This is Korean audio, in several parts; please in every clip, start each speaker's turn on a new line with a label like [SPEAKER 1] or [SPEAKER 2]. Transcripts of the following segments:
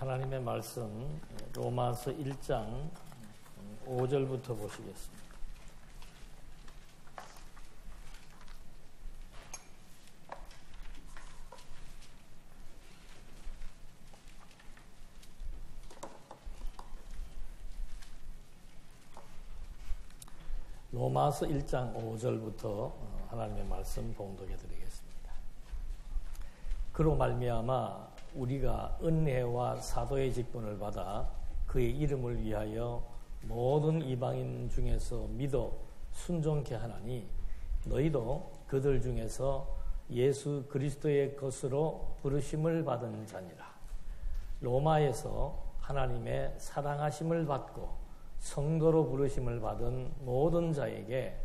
[SPEAKER 1] 하나님의 말씀 로마서 1장 5절부터 보시겠습니다. 로마서 1장 5절부터 하나님의 말씀 봉독해 드리겠습니다. 그로 말미암아 우리가 은혜와 사도의 직분을 받아 그의 이름을 위하여 모든 이방인 중에서 믿어 순종케 하나니 너희도 그들 중에서 예수 그리스도의 것으로 부르심을 받은 자니라. 로마에서 하나님의 사랑하심을 받고 성도로 부르심을 받은 모든 자에게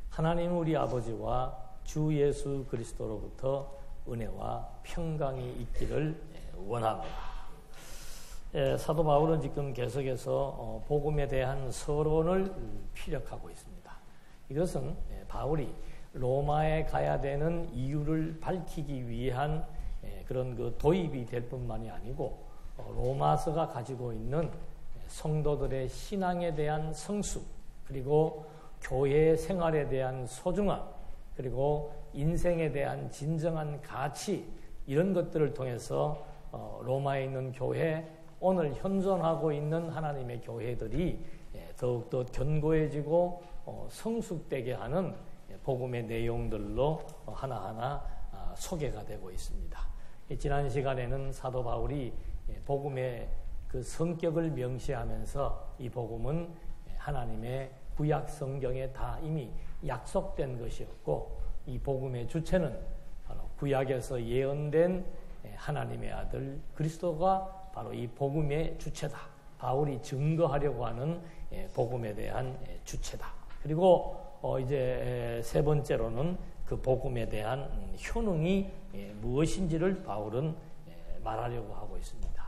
[SPEAKER 1] 하나님 우리 아버지와 주 예수 그리스도로부터 은혜와 평강이 있기를 원합니다. 사도 바울은 지금 계속해서 복음에 대한 서론을 피력하고 있습니다. 이것은 바울이 로마에 가야 되는 이유를 밝히기 위한 그런 그 도입이 될 뿐만이 아니고 로마서가 가지고 있는 성도들의 신앙에 대한 성수, 그리고 교회 생활에 대한 소중함, 그리고 인생에 대한 진정한 가치, 이런 것들을 통해서 로마에 있는 교회, 오늘 현존하고 있는 하나님의 교회들이 더욱더 견고해지고 성숙되게 하는 복음의 내용들로 하나하나 소개가 되고 있습니다. 지난 시간에는 사도 바울이 복음의 그 성격을 명시하면서 이 복음은 하나님의 구약 성경에 다 이미 약속된 것이었고, 이 복음의 주체는 바로 구약에서 예언된 하나님의 아들 그리스도가 바로 이 복음의 주체다. 바울이 증거하려고 하는 복음에 대한 주체다. 그리고 이제 세 번째로는 그 복음에 대한 효능이 무엇인지를 바울은 말하려고 하고 있습니다.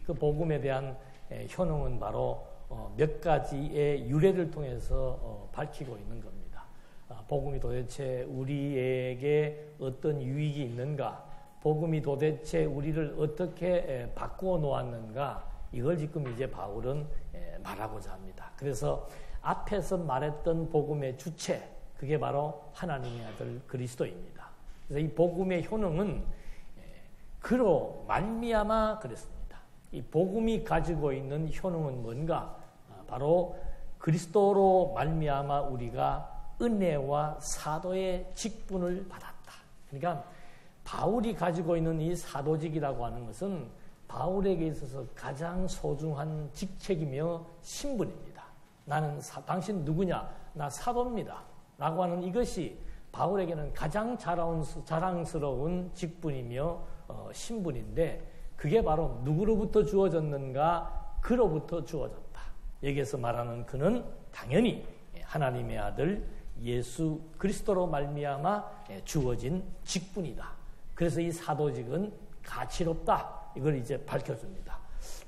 [SPEAKER 1] 그 복음에 대한 효능은 바로 몇 가지의 유래를 통해서 밝히고 있는 겁니다. 복음이 도대체 우리에게 어떤 유익이 있는가? 복음이 도대체 우리를 어떻게 바꾸어 놓았는가? 이걸 지금 이제 바울은 말하고자 합니다. 그래서 앞에서 말했던 복음의 주체, 그게 바로 하나님의 아들 그리스도입니다. 그래서 이 복음의 효능은 그로 말미암아 그랬습니다. 이 복음이 가지고 있는 효능은 뭔가? 바로 그리스도로 말미암아 우리가 은혜와 사도의 직분을 받았다. 그러니까 바울이 가지고 있는 이 사도직이라고 하는 것은 바울에게 있어서 가장 소중한 직책이며 신분입니다. 나는 당신 누구냐? 나 사도입니다. 라고 하는 이것이 바울에게는 가장 자랑스러운 직분이며 신분인데, 그게 바로 누구로부터 주어졌는가? 그로부터 주어졌다. 여기에서 말하는 그는 당연히 하나님의 아들 예수 그리스도로 말미암아 주어진 직분이다. 그래서 이 사도직은 가치롭다. 이걸 이제 밝혀줍니다.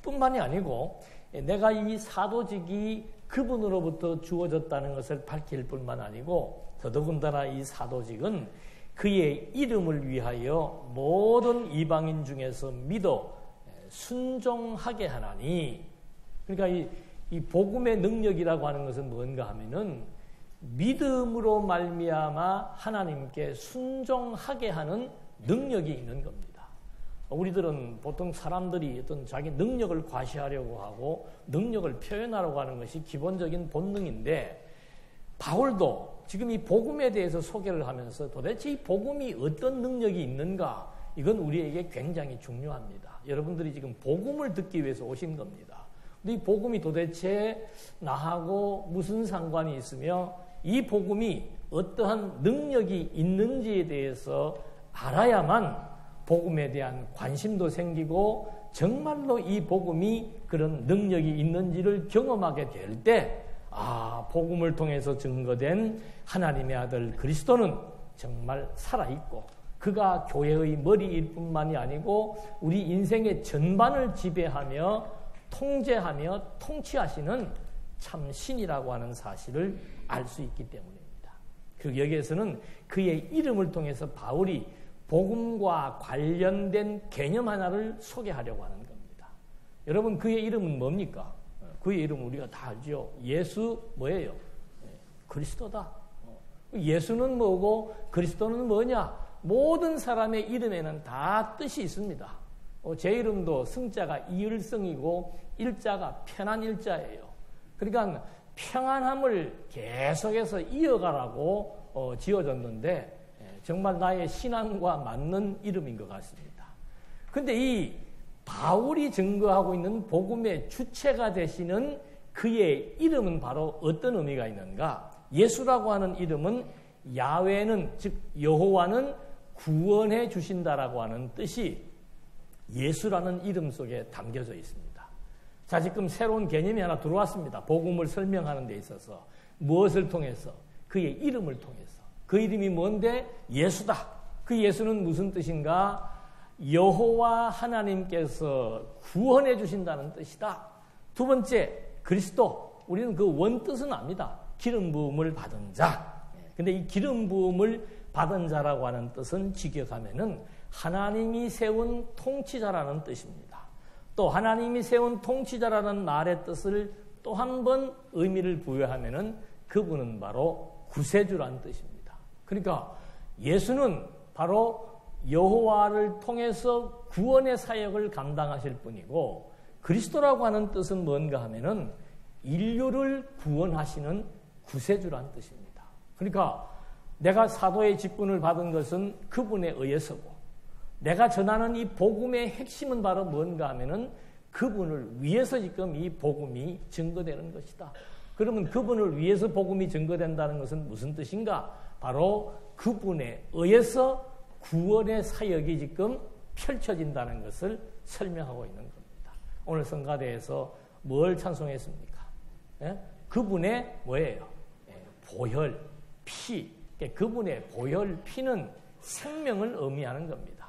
[SPEAKER 1] 뿐만이 아니고 내가 이 사도직이 그분으로부터 주어졌다는 것을 밝힐 뿐만 아니고, 더더군다나 이 사도직은 그의 이름을 위하여 모든 이방인 중에서 믿어 순종하게 하나니. 그러니까 이 복음의 능력이라고 하는 것은 뭔가 하면은 믿음으로 말미암아 하나님께 순종하게 하는 능력이 있는 겁니다. 우리들은 보통 사람들이 어떤 자기 능력을 과시하려고 하고 능력을 표현하려고 하는 것이 기본적인 본능인데, 바울도 지금 이 복음에 대해서 소개를 하면서 도대체 이 복음이 어떤 능력이 있는가? 이건 우리에게 굉장히 중요합니다. 여러분들이 지금 복음을 듣기 위해서 오신 겁니다. 근데 이 복음이 도대체 나하고 무슨 상관이 있으며 이 복음이 어떠한 능력이 있는지에 대해서 알아야만 복음에 대한 관심도 생기고 정말로 이 복음이 그런 능력이 있는지를 경험하게 될 때, 복음을 통해서 증거된 하나님의 아들 그리스도는 정말 살아있고 그가 교회의 머리일 뿐만이 아니고 우리 인생의 전반을 지배하며 통제하며 통치하시는 참 신이라고 하는 사실을 알 수 있기 때문입니다. 그리고 여기에서는 그의 이름을 통해서 바울이 복음과 관련된 개념 하나를 소개하려고 하는 겁니다. 여러분 그의 이름은 뭡니까? 그의 이름 우리가 다 알죠. 예수 뭐예요? 그리스도다. 예수는 뭐고 그리스도는 뭐냐? 모든 사람의 이름에는 다 뜻이 있습니다. 제 이름도 승자가 이을성이고 일자가 편한 일자예요. 그러니까 평안함을 계속해서 이어가라고 지어졌는데 정말 나의 신앙과 맞는 이름인 것 같습니다. 그런데 이 바울이 증거하고 있는 복음의 주체가 되시는 그의 이름은 바로 어떤 의미가 있는가? 예수라고 하는 이름은 야훼는, 즉 여호와는 구원해 주신다라고 하는 뜻이 예수라는 이름 속에 담겨져 있습니다. 자, 지금 새로운 개념이 하나 들어왔습니다. 복음을 설명하는 데 있어서 무엇을 통해서? 그의 이름을 통해서. 그 이름이 뭔데? 예수다. 그 예수는 무슨 뜻인가? 여호와 하나님께서 구원해 주신다는 뜻이다. 두 번째, 그리스도. 우리는 그 원뜻은 압니다. 기름 부음을 받은 자. 근데 이 기름 부음을 받은 자라고 하는 뜻은 직역하면은 하나님이 세운 통치자라는 뜻입니다. 또 하나님이 세운 통치자라는 말의 뜻을 또 한 번 의미를 부여하면은 그분은 바로 구세주라는 뜻입니다. 그러니까 예수는 바로 여호와를 통해서 구원의 사역을 감당하실 분이고 그리스도라고 하는 뜻은 뭔가 하면은 인류를 구원하시는 구세주라는 뜻입니다. 그러니까 내가 사도의 직분을 받은 것은 그분에 의해서고 내가 전하는 이 복음의 핵심은 바로 뭔가 하면은 그분을 위해서 지금 이 복음이 증거되는 것이다. 그러면 그분을 위해서 복음이 증거된다는 것은 무슨 뜻인가? 바로 그분에 의해서 구원의 사역이 지금 펼쳐진다는 것을 설명하고 있는 겁니다. 오늘 성가대에서 뭘 찬송했습니까? 그분의 뭐예요? 보혈, 피. 그분의 보혈, 피는 생명을 의미하는 겁니다.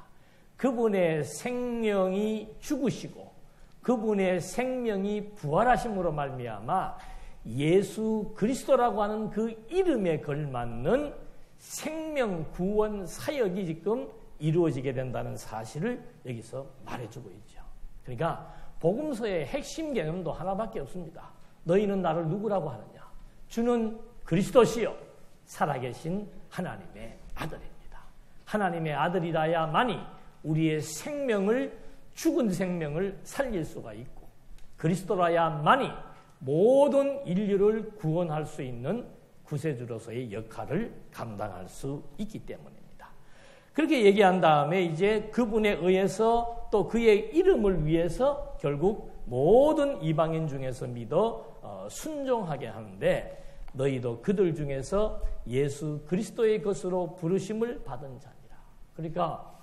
[SPEAKER 1] 그분의 생명이 죽으시고 그분의 생명이 부활하심으로 말미암아 예수 그리스도라고 하는 그 이름에 걸맞는 생명 구원 사역이 지금 이루어지게 된다는 사실을 여기서 말해주고 있죠. 그러니까 복음서의 핵심 개념도 하나밖에 없습니다. 너희는 나를 누구라고 하느냐? 주는 그리스도시요 살아계신 하나님의 아들입니다. 하나님의 아들이라야만이 우리의 생명을 죽은 생명을 살릴 수가 있고 그리스도라야만이 모든 인류를 구원할 수 있는 구세주로서의 역할을 감당할 수 있기 때문입니다. 그렇게 얘기한 다음에 이제 그분에 의해서 또 그의 이름을 위해서 결국 모든 이방인 중에서 믿어 순종하게 하는데 너희도 그들 중에서 예수 그리스도의 것으로 부르심을 받은 자니라. 그러니까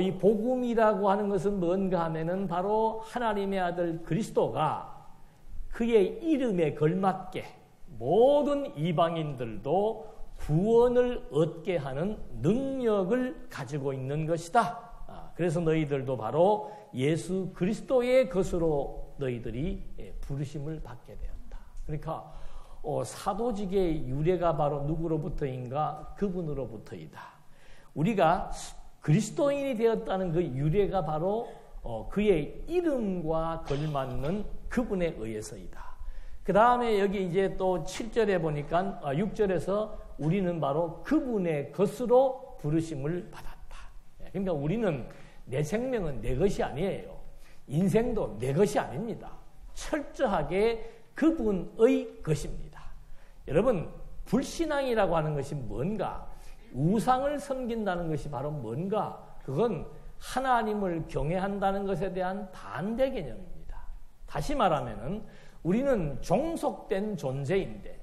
[SPEAKER 1] 이 복음이라고 하는 것은 뭔가 하면은 바로 하나님의 아들 그리스도가 그의 이름에 걸맞게 모든 이방인들도 구원을 얻게 하는 능력을 가지고 있는 것이다. 그래서 너희들도 바로 예수 그리스도의 것으로 너희들이 부르심을 받게 되었다. 그러니까 사도직의 유래가 바로 누구로부터인가? 그분으로부터이다. 우리가 그리스도인이 되었다는 그 유래가 바로 그의 이름과 걸맞는 그분에 의해서이다. 그 다음에 여기 이제 또 7절에 보니까 6절에서 우리는 바로 그분의 것으로 부르심을 받았다. 그러니까 우리는 내 생명은 내 것이 아니에요. 인생도 내 것이 아닙니다. 철저하게 그분의 것입니다. 여러분, 불신앙이라고 하는 것이 뭔가? 우상을 섬긴다는 것이 바로 뭔가? 그건 하나님을 경외한다는 것에 대한 반대 개념입니다. 다시 말하면은 우리는 종속된 존재인데,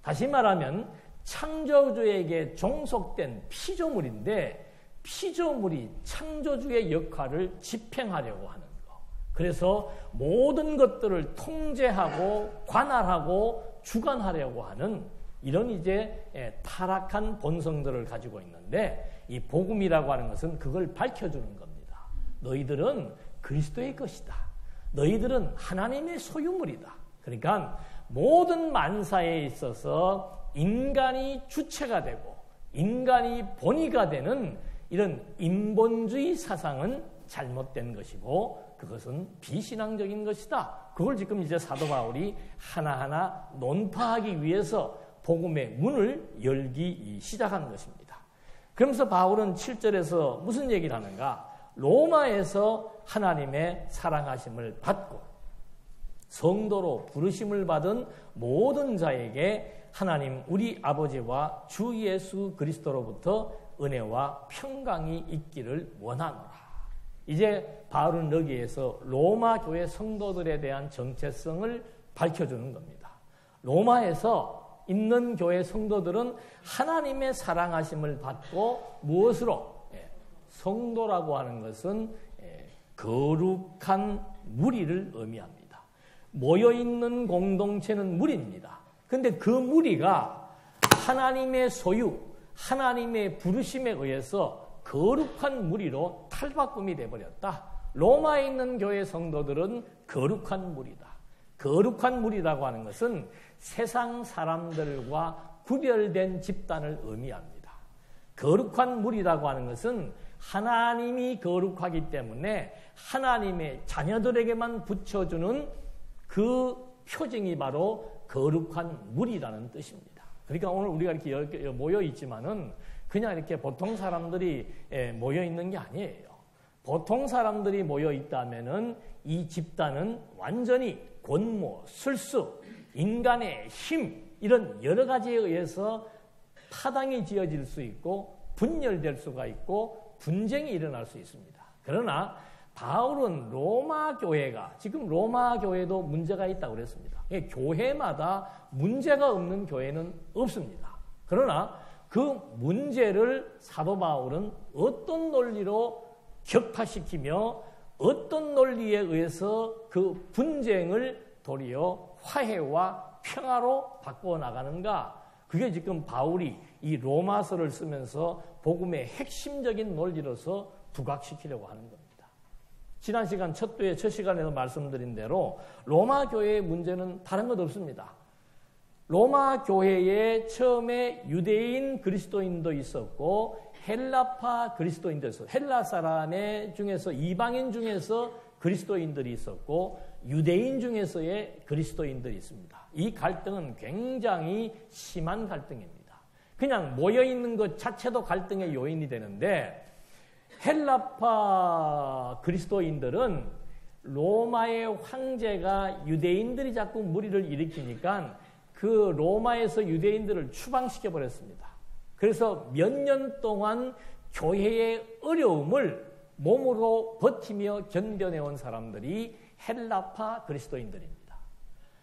[SPEAKER 1] 다시 말하면 창조주에게 종속된 피조물인데 피조물이 창조주의 역할을 집행하려고 하는 것. 그래서 모든 것들을 통제하고 관할하고 주관하려고 하는 이런 이제 타락한 본성들을 가지고 있는데 이 복음이라고 하는 것은 그걸 밝혀주는 겁니다. 너희들은 그리스도의 것이다. 너희들은 하나님의 소유물이다. 그러니까 모든 만사에 있어서 인간이 주체가 되고 인간이 본의가 되는 이런 인본주의 사상은 잘못된 것이고 그것은 비신앙적인 것이다. 그걸 지금 이제 사도 바울이 하나하나 논파하기 위해서 복음의 문을 열기 시작한 것입니다. 그러면서 바울은 7절에서 무슨 얘기를 하는가? 로마에서 하나님의 사랑하심을 받고 성도로 부르심을 받은 모든 자에게 하나님 우리 아버지와 주 예수 그리스도로부터 은혜와 평강이 있기를 원하노라. 이제 바울은 여기에서 로마 교회 성도들에 대한 정체성을 밝혀주는 겁니다. 로마에서 있는 교회 성도들은 하나님의 사랑하심을 받고 무엇으로? 성도라고 하는 것은 거룩한 무리를 의미합니다. 모여있는 공동체는 무리입니다. 그런데 그 무리가 하나님의 소유, 하나님의 부르심에 의해서 거룩한 무리로 탈바꿈이 되어버렸다. 로마에 있는 교회 성도들은 거룩한 무리다. 거룩한 무리라고 하는 것은 세상 사람들과 구별된 집단을 의미합니다. 거룩한 무리라고 하는 것은 하나님이 거룩하기 때문에 하나님의 자녀들에게만 붙여주는 그 표징이 바로 거룩한 무리라는 뜻입니다. 그러니까 오늘 우리가 이렇게 모여 있지만은 그냥 이렇게 보통 사람들이 모여 있는 게 아니에요. 보통 사람들이 모여 있다면은 이 집단은 완전히 권모, 술수, 인간의 힘 이런 여러 가지에 의해서 파당이 지어질 수 있고 분열될 수가 있고 분쟁이 일어날 수 있습니다. 그러나 바울은 로마 교회가 지금 로마 교회도 문제가 있다고 그랬습니다. 교회마다 문제가 없는 교회는 없습니다. 그러나 그 문제를 사도 바울은 어떤 논리로 격파시키며 어떤 논리에 의해서 그 분쟁을 도리어 화해와 평화로 바꾸어 나가는가? 그게 지금 바울이 이 로마서를 쓰면서 복음의 핵심적인 논리로서 부각시키려고 하는 겁니다. 지난 시간 첫 시간에도 말씀드린 대로 로마 교회의 문제는 다른 것 없습니다. 로마 교회에 처음에 유대인 그리스도인도 있었고 헬라파 그리스도인도 있었고 헬라 사람의 중에서 이방인 중에서 그리스도인들이 있었고 유대인 중에서의 그리스도인들이 있습니다. 이 갈등은 굉장히 심한 갈등입니다. 그냥 모여있는 것 자체도 갈등의 요인이 되는데 헬라파 그리스도인들은 로마의 황제가 유대인들이 자꾸 무리를 일으키니까 그 로마에서 유대인들을 추방시켜버렸습니다. 그래서 몇 년 동안 교회의 어려움을 몸으로 버티며 견뎌내온 사람들이 헬라파 그리스도인들입니다.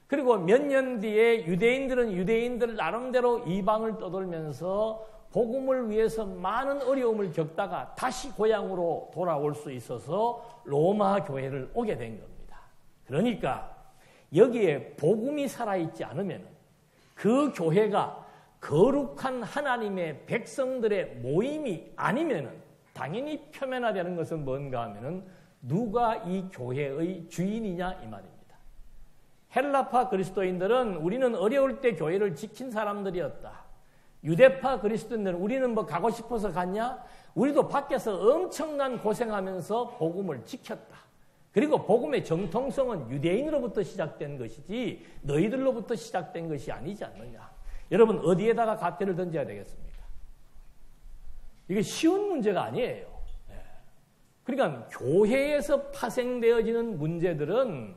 [SPEAKER 1] 그리고 몇 년 뒤에 유대인들은 유대인들 나름대로 이방을 떠돌면서 복음을 위해서 많은 어려움을 겪다가 다시 고향으로 돌아올 수 있어서 로마 교회를 오게 된 겁니다. 그러니까 여기에 복음이 살아있지 않으면 그 교회가 거룩한 하나님의 백성들의 모임이 아니면 당연히 표면화되는 것은 뭔가 하면은 누가 이 교회의 주인이냐 이 말입니다. 헬라파 그리스도인들은 우리는 어려울 때 교회를 지킨 사람들이었다. 유대파 그리스도인들은 우리는 뭐 가고 싶어서 갔냐? 우리도 밖에서 엄청난 고생하면서 복음을 지켰다. 그리고 복음의 정통성은 유대인으로부터 시작된 것이지 너희들로부터 시작된 것이 아니지 않느냐. 여러분 어디에다가 잣대를 던져야 되겠습니까? 이게 쉬운 문제가 아니에요. 그러니까 교회에서 파생되어지는 문제들은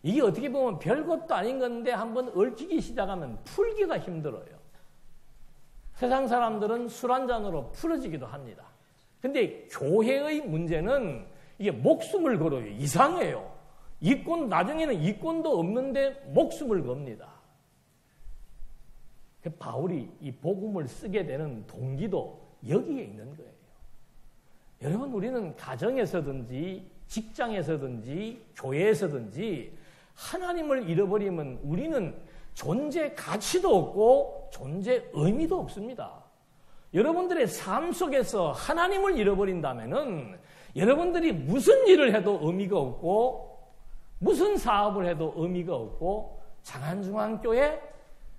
[SPEAKER 1] 이게 어떻게 보면 별것도 아닌 건데 한번 얽히기 시작하면 풀기가 힘들어요. 세상 사람들은 술 한 잔으로 풀어지기도 합니다. 근데 교회의 문제는 이게 목숨을 걸어요. 이상해요. 이권 나중에는 이권도 없는데 목숨을 겁니다. 바울이 이 복음을 쓰게 되는 동기도 여기에 있는 거예요. 여러분 우리는 가정에서든지 직장에서든지 교회에서든지 하나님을 잃어버리면 우리는 존재 가치도 없고 존재 의미도 없습니다. 여러분들의 삶 속에서 하나님을 잃어버린다면은 여러분들이 무슨 일을 해도 의미가 없고 무슨 사업을 해도 의미가 없고 장안중앙교회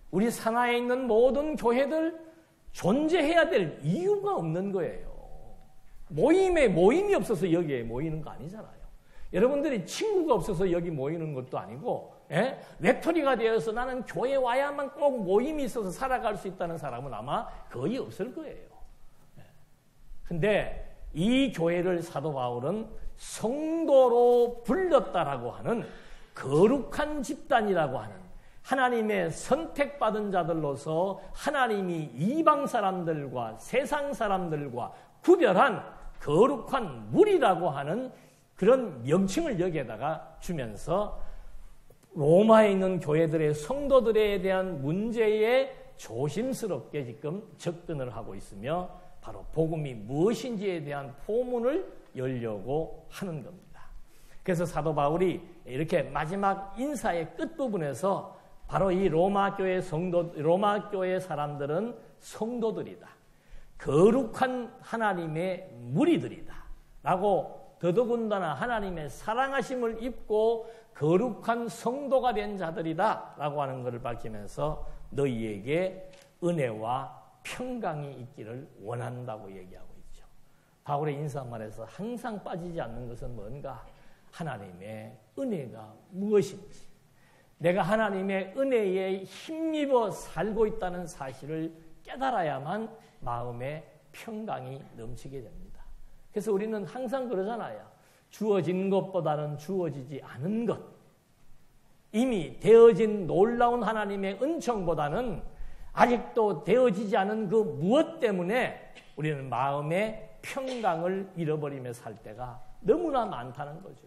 [SPEAKER 1] 우리 산하에 있는 모든 교회들 존재해야 될 이유가 없는 거예요. 모임이 없어서 여기에 모이는 거 아니잖아요. 여러분들이 친구가 없어서 여기 모이는 것도 아니고, 예? 외톨이가 되어서 나는 교회 와야만 꼭 모임이 있어서 살아갈 수 있다는 사람은 아마 거의 없을 거예요. 근데 이 교회를 사도 바울은 성도로 불렀다라고 하는 거룩한 집단이라고 하는 하나님의 선택받은 자들로서 하나님이 이방 사람들과 세상 사람들과 구별한 거룩한 무리라고 하는 그런 명칭을 여기에다가 주면서 로마에 있는 교회들의 성도들에 대한 문제에 조심스럽게 지금 접근을 하고 있으며 바로 복음이 무엇인지에 대한 포문을 열려고 하는 겁니다. 그래서 사도 바울이 이렇게 마지막 인사의 끝부분에서 바로 이 로마 교회 사람들은 성도들이다. 거룩한 하나님의 무리들이다. 라고 더더군다나 하나님의 사랑하심을 입고 거룩한 성도가 된 자들이다. 라고 하는 것을 밝히면서 너희에게 은혜와 평강이 있기를 원한다고 얘기하고 있죠. 바울의 인사말에서 항상 빠지지 않는 것은 뭔가? 하나님의 은혜가 무엇인지, 내가 하나님의 은혜에 힘입어 살고 있다는 사실을 깨달아야만 마음에 평강이 넘치게 됩니다. 그래서 우리는 항상 그러잖아요. 주어진 것보다는 주어지지 않은 것, 이미 되어진 놀라운 하나님의 은총보다는 아직도 되어지지 않은 그 무엇 때문에 우리는 마음의 평강을 잃어버리며 살 때가 너무나 많다는 거죠.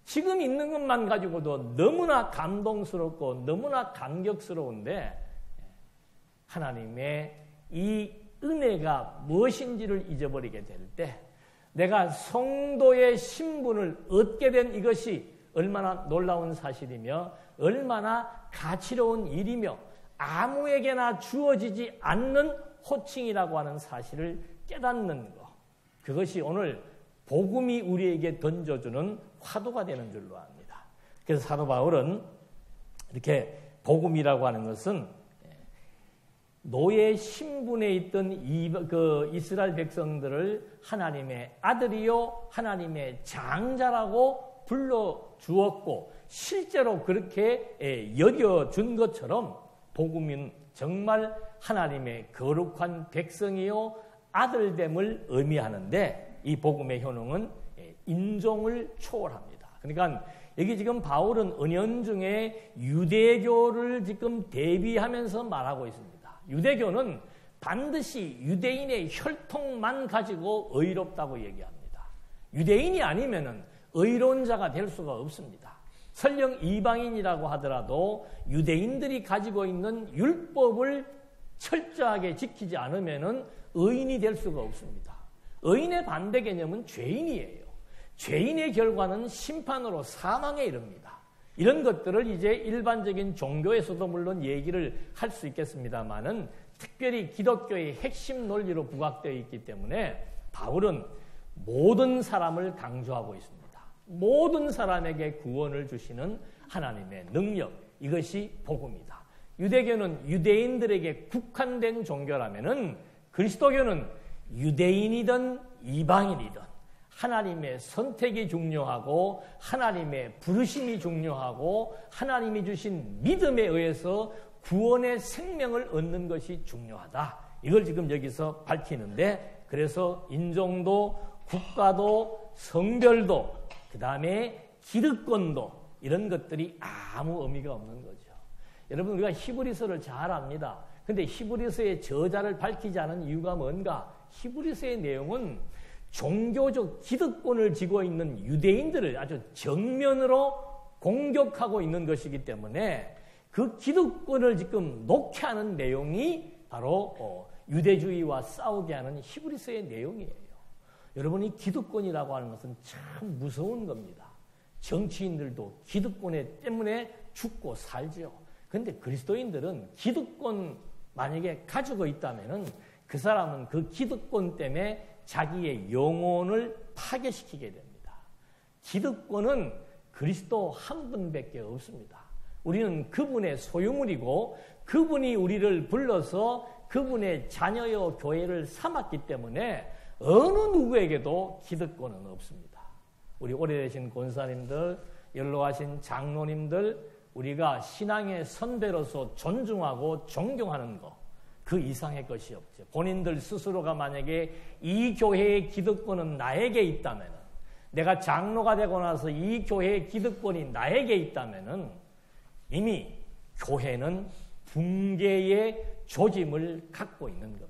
[SPEAKER 1] 지금 있는 것만 가지고도 너무나 감동스럽고 너무나 감격스러운데 하나님의 이 은혜가 무엇인지를 잊어버리게 될 때 내가 성도의 신분을 얻게 된 이것이 얼마나 놀라운 사실이며 얼마나 가치로운 일이며 아무에게나 주어지지 않는 호칭이라고 하는 사실을 깨닫는 것, 그것이 오늘 복음이 우리에게 던져주는 화두가 되는 줄로 압니다. 그래서 사도 바울은 이렇게 복음이라고 하는 것은 노예 신분에 있던 이스라엘 백성들을 하나님의 아들이요 하나님의 장자라고 불러주었고 실제로 그렇게 여겨준 것처럼 복음은 정말 하나님의 거룩한 백성이요 아들됨을 의미하는데 이 복음의 효능은 인종을 초월합니다. 그러니까 여기 지금 바울은 은연중에 유대교를 지금 대비하면서 말하고 있습니다. 유대교는 반드시 유대인의 혈통만 가지고 의롭다고 얘기합니다. 유대인이 아니면은 의로운 자가 될 수가 없습니다. 설령 이방인이라고 하더라도 유대인들이 가지고 있는 율법을 철저하게 지키지 않으면은 의인이 될 수가 없습니다. 의인의 반대 개념은 죄인이에요. 죄인의 결과는 심판으로 사망에 이릅니다. 이런 것들을 이제 일반적인 종교에서도 물론 얘기를 할 수 있겠습니다만은 특별히 기독교의 핵심 논리로 부각되어 있기 때문에 바울은 모든 사람을 강조하고 있습니다. 모든 사람에게 구원을 주시는 하나님의 능력, 이것이 복음이다. 유대교는 유대인들에게 국한된 종교라면은 그리스도교는 유대인이든 이방인이든 하나님의 선택이 중요하고 하나님의 부르심이 중요하고 하나님이 주신 믿음에 의해서 구원의 생명을 얻는 것이 중요하다. 이걸 지금 여기서 밝히는데, 그래서 인종도 국가도 성별도 그 다음에 기득권도 이런 것들이 아무 의미가 없는 거죠. 여러분, 우리가 히브리서를 잘 압니다. 근데 히브리서의 저자를 밝히지 않은 이유가 뭔가? 히브리서의 내용은 종교적 기득권을 쥐고 있는 유대인들을 아주 정면으로 공격하고 있는 것이기 때문에 그 기득권을 지금 놓게 하는 내용이 바로 유대주의와 싸우게 하는 히브리서의 내용이에요. 여러분이 기득권이라고 하는 것은 참 무서운 겁니다. 정치인들도 기득권 때문에 죽고 살죠. 그런데 그리스도인들은 기득권 만약에 가지고 있다면은 그 사람은 그 기득권 때문에 자기의 영혼을 파괴시키게 됩니다. 기득권은 그리스도 한 분밖에 없습니다. 우리는 그분의 소유물이고 그분이 우리를 불러서 그분의 자녀여 교회를 삼았기 때문에 어느 누구에게도 기득권은 없습니다. 우리 오래되신 권사님들, 연로하신 장로님들, 우리가 신앙의 선배로서 존중하고 존경하는 것, 그 이상의 것이 없죠. 본인들 스스로가 만약에 이 교회의 기득권은 나에게 있다면, 내가 장로가 되고 나서 이 교회의 기득권이 나에게 있다면 이미 교회는 붕괴의 조짐을 갖고 있는 겁니다.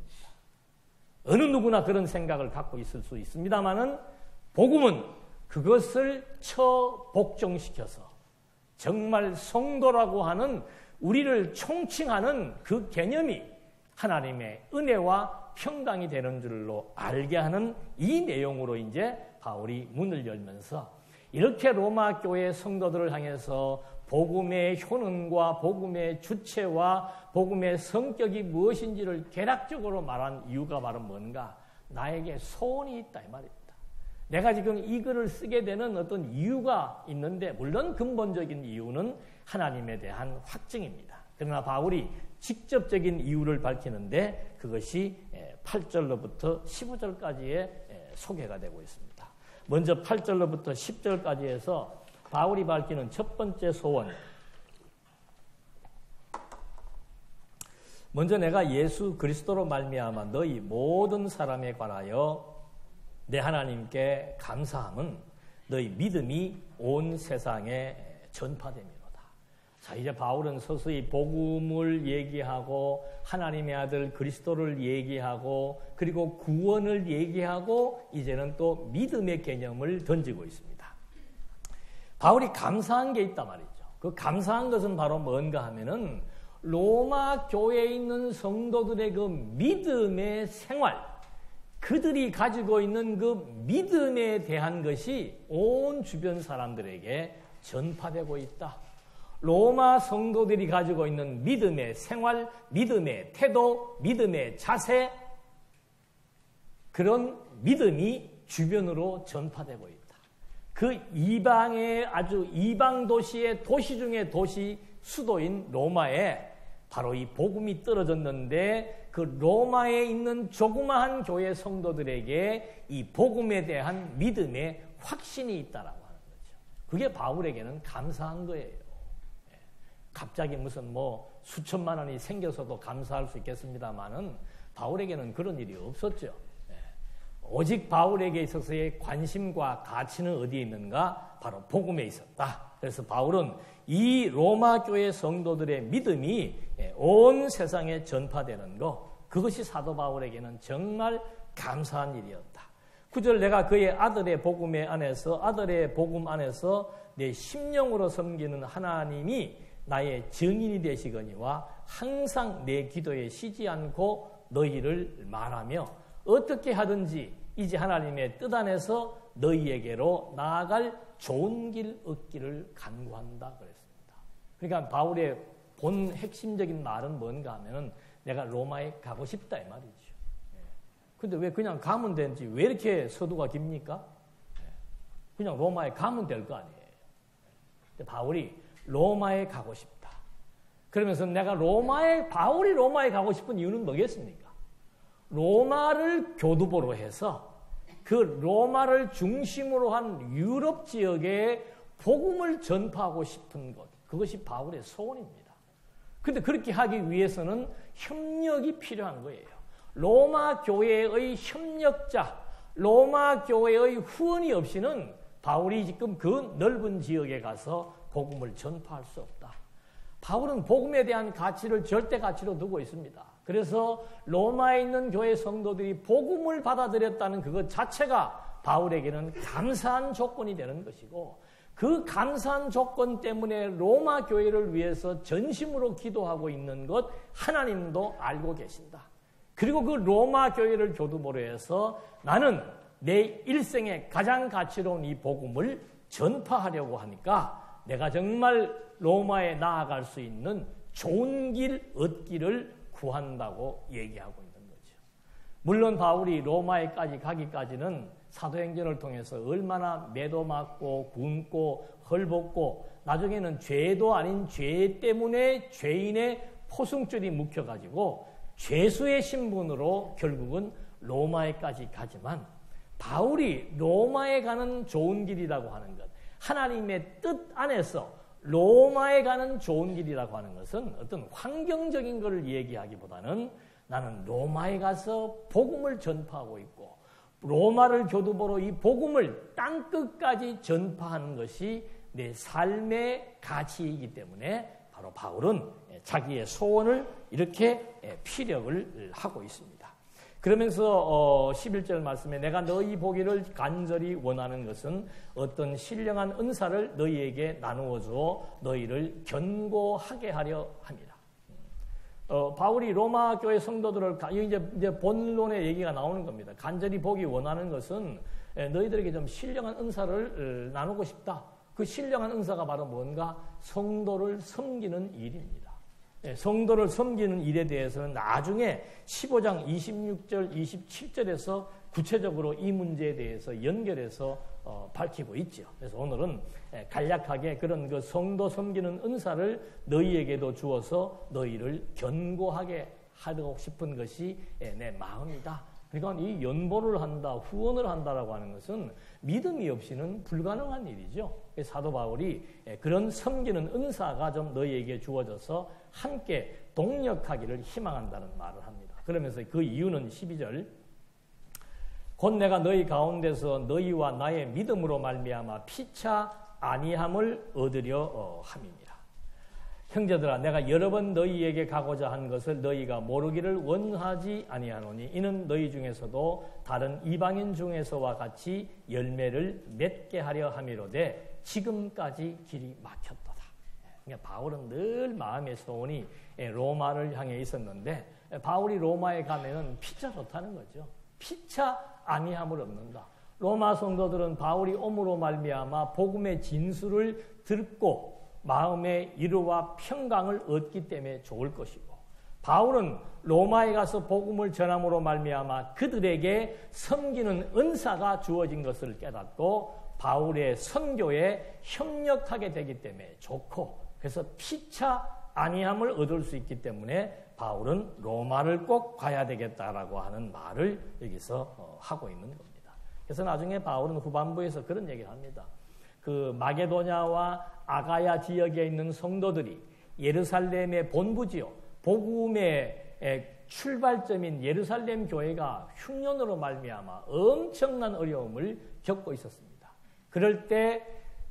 [SPEAKER 1] 어느 누구나 그런 생각을 갖고 있을 수 있습니다만은 복음은 그것을 처복종시켜서 정말 성도라고 하는 우리를 총칭하는 그 개념이 하나님의 은혜와 평강이 되는 줄로 알게 하는 이 내용으로 이제 바울이 문을 열면서 이렇게 로마 교회 성도들을 향해서 복음의 효능과 복음의 주체와 복음의 성격이 무엇인지를 개략적으로 말한 이유가 바로 뭔가? 나에게 소원이 있다 이 말입니다. 내가 지금 이 글을 쓰게 되는 어떤 이유가 있는데 물론 근본적인 이유는 하나님에 대한 확증입니다. 그러나 바울이 직접적인 이유를 밝히는데 그것이 8절로부터 15절까지의 소개가 되고 있습니다. 먼저 8절로부터 10절까지 해서 바울이 밝히는 첫 번째 소원. 먼저 내가 예수 그리스도로 말미암아 너희 모든 사람에 관하여 내 하나님께 감사함은 너희 믿음이 온 세상에 전파됨이로다. 자, 이제 바울은 서서히 복음을 얘기하고 하나님의 아들 그리스도를 얘기하고 그리고 구원을 얘기하고 이제는 또 믿음의 개념을 던지고 있습니다. 바울이 감사한 게 있단 말이죠. 그 감사한 것은 바로 뭔가 하면은 로마 교회에 있는 성도들의 그 믿음의 생활, 그들이 가지고 있는 그 믿음에 대한 것이 온 주변 사람들에게 전파되고 있다. 로마 성도들이 가지고 있는 믿음의 생활, 믿음의 태도, 믿음의 자세, 그런 믿음이 주변으로 전파되고 있다. 그 이방의 아주 이방 도시의 도시 중의 도시 수도인 로마에 바로 이 복음이 떨어졌는데 그 로마에 있는 조그마한 교회 성도들에게 이 복음에 대한 믿음의 확신이 있다라고 하는 거죠. 그게 바울에게는 감사한 거예요. 갑자기 무슨 뭐 수천만 원이 생겨서도 감사할 수 있겠습니다만은 바울에게는 그런 일이 없었죠. 오직 바울에게 있어서의 관심과 가치는 어디에 있는가? 바로 복음에 있었다. 그래서 바울은 이 로마 교회 성도들의 믿음이 온 세상에 전파되는 것, 그것이 사도 바울에게는 정말 감사한 일이었다. 9절 내가 그의 아들의 복음 안에서 내 심령으로 섬기는 하나님이 나의 증인이 되시거니와 항상 내 기도에 쉬지 않고 너희를 말하며 어떻게 하든지 이제 하나님의 뜻 안에서 너희에게로 나아갈 좋은 길 얻기를 간구한다 그랬습니다. 그러니까 바울의 본 핵심적인 말은 뭔가 하면은 내가 로마에 가고 싶다 이 말이죠. 근데 왜 그냥 가면 되는지 왜 이렇게 서두가 깁니까? 그냥 로마에 가면 될 거 아니에요. 근데 바울이 로마에 가고 싶다. 그러면서 바울이 로마에 가고 싶은 이유는 뭐겠습니까? 로마를 교두보로 해서 그 로마를 중심으로 한 유럽 지역에 복음을 전파하고 싶은 것, 그것이 바울의 소원입니다. 그런데 그렇게 하기 위해서는 협력이 필요한 거예요. 로마 교회의 협력자, 로마 교회의 후원이 없이는 바울이 지금 그 넓은 지역에 가서 복음을 전파할 수 없다. 바울은 복음에 대한 가치를 절대 가치로 두고 있습니다. 그래서 로마에 있는 교회 성도들이 복음을 받아들였다는 그것 자체가 바울에게는 감사한 조건이 되는 것이고 그 감사한 조건 때문에 로마 교회를 위해서 전심으로 기도하고 있는 것 하나님도 알고 계신다. 그리고 그 로마 교회를 교두보로 해서 나는 내 일생에 가장 가치로운 이 복음을 전파하려고 하니까 내가 정말 로마에 나아갈 수 있는 좋은 길 얻기를 구한다고 얘기하고 있는 거죠. 물론 바울이 로마에까지 가기까지는 사도행전을 통해서 얼마나 매도 맞고 굶고 헐벗고 나중에는 죄도 아닌 죄 때문에 죄인의 포승줄이 묶여가지고 죄수의 신분으로 결국은 로마에까지 가지만 바울이 로마에 가는 좋은 길이라고 하는 것, 하나님의 뜻 안에서 로마에 가는 좋은 길이라고 하는 것은 어떤 환경적인 것을 얘기하기보다는 나는 로마에 가서 복음을 전파하고 있고 로마를 교두보로 이 복음을 땅끝까지 전파하는 것이 내 삶의 가치이기 때문에 바로 바울은 자기의 소원을 이렇게 피력을 하고 있습니다. 그러면서 11절 말씀에 내가 너희 보기를 간절히 원하는 것은 어떤 신령한 은사를 너희에게 나누어 주어 너희를 견고하게 하려 함이라. 바울이 로마 교회 성도들을 이제 본론의 얘기가 나오는 겁니다. 간절히 보기 원하는 것은 너희들에게 좀 신령한 은사를 나누고 싶다. 그 신령한 은사가 바로 뭔가 성도를 섬기는 일입니다. 성도를 섬기는 일에 대해서는 나중에 15장 26절, 27절에서 구체적으로 이 문제에 대해서 연결해서 밝히고 있죠. 그래서 오늘은 간략하게 그런 그 성도 섬기는 은사를 너희에게도 주어서 너희를 견고하게 하고 싶은 것이 내 마음이다. 그러니까 이 연보를 한다, 후원을 한다라고 하는 것은 믿음이 없이는 불가능한 일이죠. 사도 바울이 그런 섬기는 은사가 좀 너희에게 주어져서 함께 동력하기를 희망한다는 말을 합니다. 그러면서 그 이유는 12절 곧 내가 너희 가운데서 너희와 나의 믿음으로 말미암아 피차 아니함을 얻으려 함이니라. 형제들아 내가 여러 번 너희에게 가고자 한 것을 너희가 모르기를 원하지 아니하노니 이는 너희 중에서도 다른 이방인 중에서와 같이 열매를 맺게 하려 함이로되 지금까지 길이 막혔도다. 그러니까 바울은 늘 마음의 소원이 로마를 향해 있었는데 바울이 로마에 가면은 피차 좋다는 거죠. 피차 아니함을 얻는다. 로마 성도들은 바울이 옴으로 말미암아 복음의 진술을 듣고 마음의 위로와 평강을 얻기 때문에 좋을 것이고 바울은 로마에 가서 복음을 전함으로 말미암아 그들에게 섬기는 은사가 주어진 것을 깨닫고 바울의 선교에 협력하게 되기 때문에 좋고 그래서 피차 아니함을 얻을 수 있기 때문에 바울은 로마를 꼭 가야 되겠다라고 하는 말을 여기서 하고 있는 겁니다. 그래서 나중에 바울은 후반부에서 그런 얘기를 합니다. 그 마게도냐와 아가야 지역에 있는 성도들이 예루살렘의 본부지요. 복음의 출발점인 예루살렘 교회가 흉년으로 말미암아 엄청난 어려움을 겪고 있었습니다. 그럴 때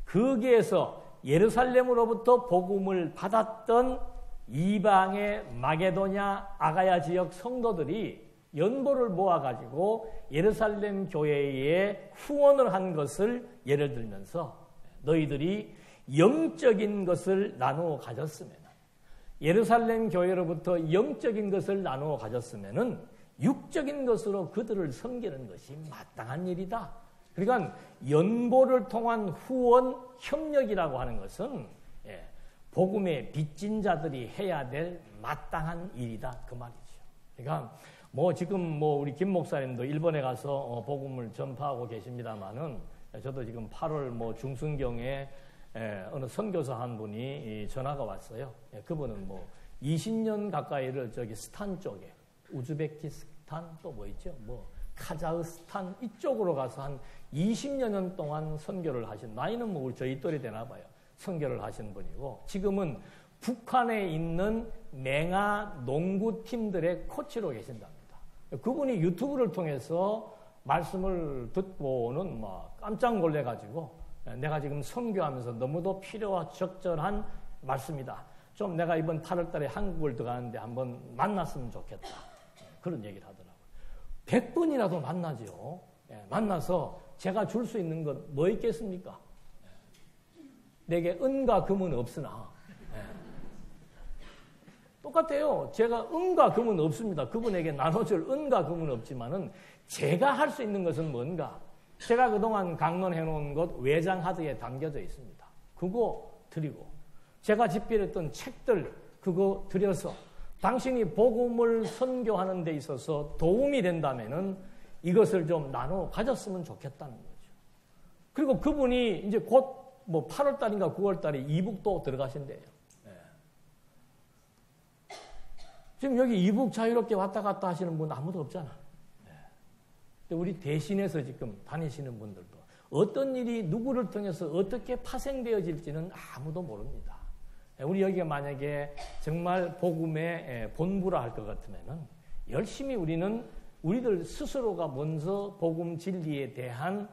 [SPEAKER 1] 거기에서 예루살렘으로부터 복음을 받았던 이방의 마게도냐 아가야 지역 성도들이 연보를 모아가지고 예루살렘 교회에 후원을 한 것을 예를 들면서 너희들이 영적인 것을 나누어 가졌으면 예루살렘 교회로부터 영적인 것을 나누어 가졌으면 육적인 것으로 그들을 섬기는 것이 마땅한 일이다. 그러니까 연보를 통한 후원 협력이라고 하는 것은 복음의 빚진 자들이 해야 될 마땅한 일이다 그 말이죠. 그러니까 지금 우리 김 목사님도 일본에 가서 복음을 전파하고 계십니다만은 저도 지금 8월 중순경에 어느 선교사 한 분이 전화가 왔어요. 그분은 20년 가까이를 저기 스탄 쪽에 우즈베키스탄 또 있죠? 카자흐스탄 이쪽으로 가서 한 20여 년 동안 선교를 하신 나이는 우리 저희 또래 되나 봐요. 선교를 하신 분이고 지금은 북한에 있는 맹아 농구팀들의 코치로 계신답니다. 그분이 유튜브를 통해서 말씀을 듣고는 깜짝 놀래가지고 내가 지금 선교하면서 너무도 필요와 적절한 말씀이다. 좀 내가 이번 8월 달에 한국을 들어가는데 한번 만났으면 좋겠다. 그런 얘기를 하더라고요. 100번이라도 만나죠. 만나서 제가 줄 수 있는 건 뭐 있겠습니까? 내게 은과 금은 없으나 똑같아요. 제가 은과 금은 없습니다. 그분에게 나눠줄 은과 금은 없지만은 제가 할 수 있는 것은 뭔가? 제가 그동안 강론해 놓은 것 외장 하드에 담겨져 있습니다. 그거 드리고 제가 집필했던 책들 그거 드려서 당신이 복음을 선교하는 데 있어서 도움이 된다면은 이것을 좀 나눠 가졌으면 좋겠다는 거죠. 그리고 그분이 이제 곧 8월 달인가 9월 달에 이북도 들어가신대요. 지금 여기 이북 자유롭게 왔다 갔다 하시는 분 아무도 없잖아. 근데 우리 대신해서 지금 다니시는 분들도 어떤 일이 누구를 통해서 어떻게 파생되어질지는 아무도 모릅니다. 우리 여기가 만약에 정말 복음의 본부라 할 것 같으면은 열심히 우리는 우리들 스스로가 먼저 복음 진리에 대한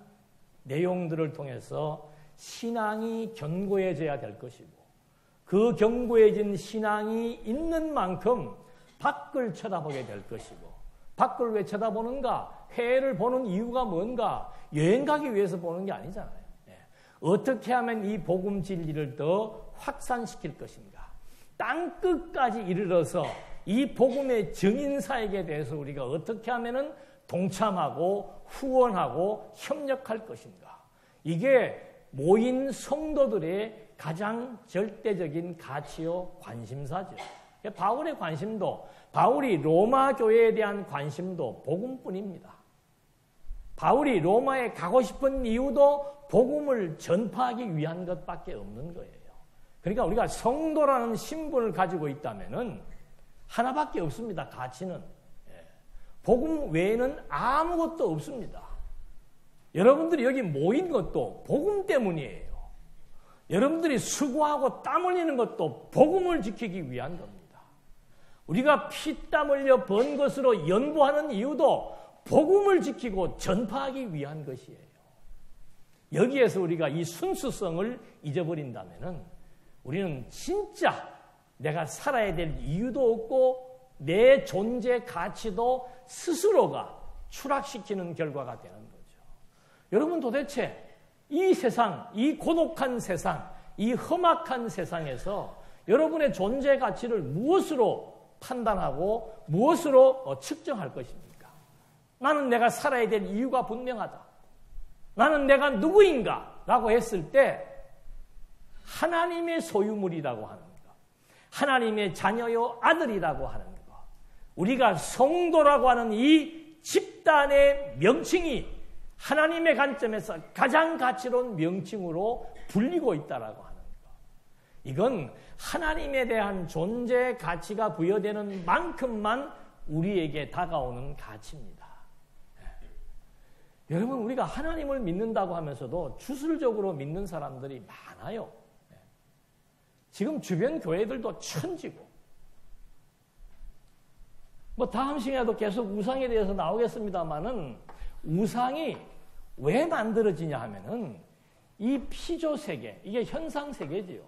[SPEAKER 1] 내용들을 통해서 신앙이 견고해져야 될 것이고, 그 견고해진 신앙이 있는 만큼 밖을 쳐다보게 될 것이고, 밖을 왜 쳐다보는가? 해를 보는 이유가 뭔가? 여행 가기 위해서 보는 게 아니잖아요. 어떻게 하면 이 복음 진리를 더 확산시킬 것인가? 땅 끝까지 이르러서 이 복음의 증인사에게 대해서 우리가 어떻게 하면은 동참하고 후원하고 협력할 것인가? 이게 모인 성도들의 가장 절대적인 가치요 관심사죠. 바울의 관심도, 바울이 로마 교회에 대한 관심도 복음뿐입니다. 바울이 로마에 가고 싶은 이유도 복음을 전파하기 위한 것밖에 없는 거예요. 그러니까 우리가 성도라는 신분을 가지고 있다면은 하나밖에 없습니다. 가치는. 복음 외에는 아무것도 없습니다. 여러분들이 여기 모인 것도 복음 때문이에요. 여러분들이 수고하고 땀 흘리는 것도 복음을 지키기 위한 겁니다. 우리가 피땀 흘려 번 것으로 연구하는 이유도 복음을 지키고 전파하기 위한 것이에요. 여기에서 우리가 이 순수성을 잊어버린다면은 우리는 진짜 내가 살아야 될 이유도 없고 내 존재 가치도 스스로가 추락시키는 결과가 되는 거죠. 여러분 도대체 이 세상, 이 고독한 세상, 이 험악한 세상에서 여러분의 존재 가치를 무엇으로 판단하고 무엇으로 측정할 것입니까? 나는 내가 살아야 될 이유가 분명하다. 나는 내가 누구인가? 라고 했을 때 하나님의 소유물이라고 하는 것, 하나님의 자녀요 아들이라고 하는 것, 우리가 성도라고 하는 이 집단의 명칭이 하나님의 관점에서 가장 가치로운 명칭으로 불리고 있다라고 하는 것. 이건 하나님에 대한 존재 가치가 부여되는 만큼만 우리에게 다가오는 가치입니다. 여러분, 우리가 하나님을 믿는다고 하면서도 주술적으로 믿는 사람들이 많아요. 지금 주변 교회들도 천지고, 다음 시간에도 계속 우상에 대해서 나오겠습니다만은 우상이 왜 만들어지냐 하면은 이 피조 세계, 이게 현상 세계지요.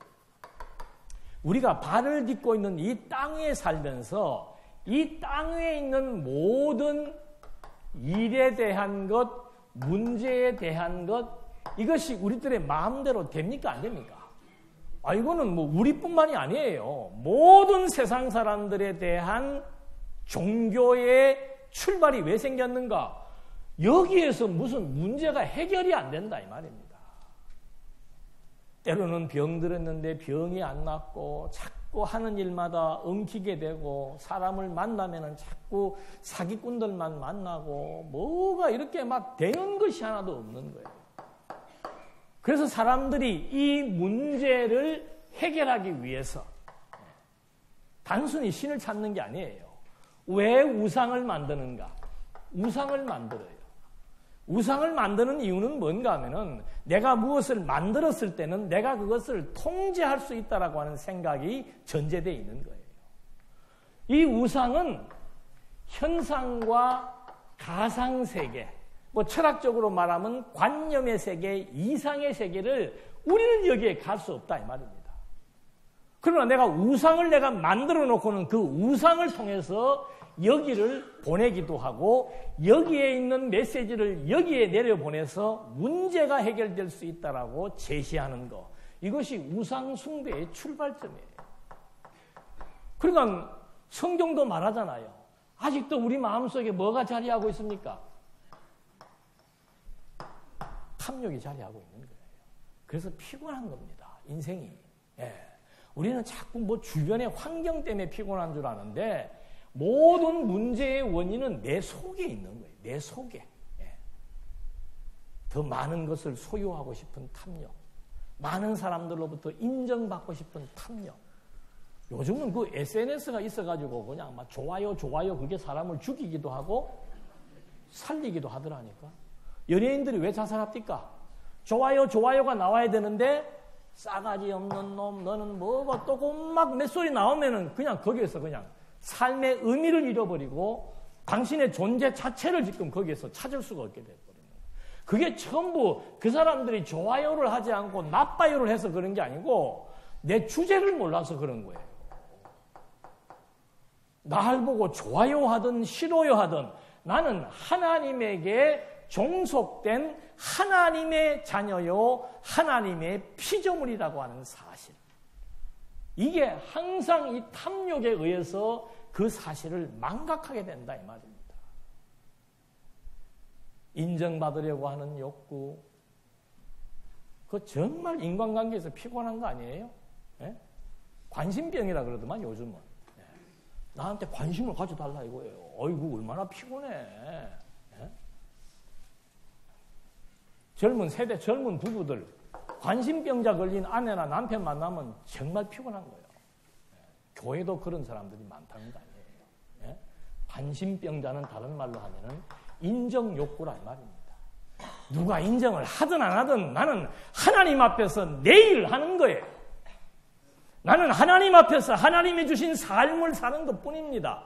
[SPEAKER 1] 우리가 발을 딛고 있는 이 땅에 살면서 이 땅에 있는 모든 일에 대한 것, 문제에 대한 것, 이것이 우리들의 마음대로 됩니까? 안 됩니까? 이거는 우리뿐만이 아니에요. 모든 세상 사람들에 대한 종교의 출발이 왜 생겼는가? 여기에서 무슨 문제가 해결이 안 된다 이 말입니다. 때로는 병들었는데 병이 안 낫고 자꾸 하는 일마다 엉키게 되고 사람을 만나면 자꾸 사기꾼들만 만나고 뭐가 이렇게 막 되는 것이 하나도 없는 거예요. 그래서 사람들이 이 문제를 해결하기 위해서 단순히 신을 찾는 게 아니에요. 왜 우상을 만드는가? 우상을 만들어요. 우상을 만드는 이유는 뭔가 하면은 내가 무엇을 만들었을 때는 내가 그것을 통제할 수 있다라고 하는 생각이 전제되어 있는 거예요. 이 우상은 현상과 가상 세계, 철학적으로 말하면 관념의 세계, 이상의 세계를 우리는 여기에 갈 수 없다 이 말입니다. 그러나 내가 우상을 내가 만들어 놓고는 그 우상을 통해서 여기를 보내기도 하고 여기에 있는 메시지를 여기에 내려보내서 문제가 해결될 수 있다라고 제시하는 것. 이것이 우상 숭배의 출발점이에요. 그러니까 성경도 말하잖아요. 아직도 우리 마음속에 뭐가 자리하고 있습니까? 탐욕이 자리하고 있는 거예요. 그래서 피곤한 겁니다. 인생이. 우리는 자꾸 주변의 환경 때문에 피곤한 줄 아는데 모든 문제의 원인은 내 속에 있는 거예요. 내 속에. 더 많은 것을 소유하고 싶은 탐욕. 많은 사람들로부터 인정받고 싶은 탐욕. 요즘은 그 SNS가 있어가지고 그냥 막 좋아요 그게 사람을 죽이기도 하고 살리기도 하더라니까. 연예인들이 왜 자살합니까? 좋아요가 나와야 되는데 싸가지 없는 놈, 너는 뭐고 또 막 몇 소리 나오면은 그냥 거기에서 그냥 삶의 의미를 잃어버리고 당신의 존재 자체를 지금 거기에서 찾을 수가 없게 돼버리는 거예요. 그게 전부 그 사람들이 좋아요를 하지 않고 나빠요를 해서 그런 게 아니고 내 주제를 몰라서 그런 거예요. 날 보고 좋아요 하든 싫어요 하든 나는 하나님에게 종속된 하나님의 자녀요, 하나님의 피조물이라고 하는 사실. 이게 항상 이 탐욕에 의해서 그 사실을 망각하게 된다 이 말입니다. 인정받으려고 하는 욕구, 그거 정말 인간관계에서 피곤한 거 아니에요? 예? 관심병이라 그러더만 요즘은. 예. 나한테 관심을 가져달라 이거예요. 어이구 얼마나 피곤해. 예? 젊은 세대, 젊은 부부들 관심병자 걸린 아내나 남편 만나면 정말 피곤한 거예요. 예? 교회도 그런 사람들이 많다는 거 아니에요. 예? 관심병자는 다른 말로 하면은 인정욕구라 이 말입니다. 누가 인정을 하든 안 하든 나는 하나님 앞에서 내 일을 하는 거예요. 나는 하나님 앞에서 하나님이 주신 삶을 사는 것뿐입니다.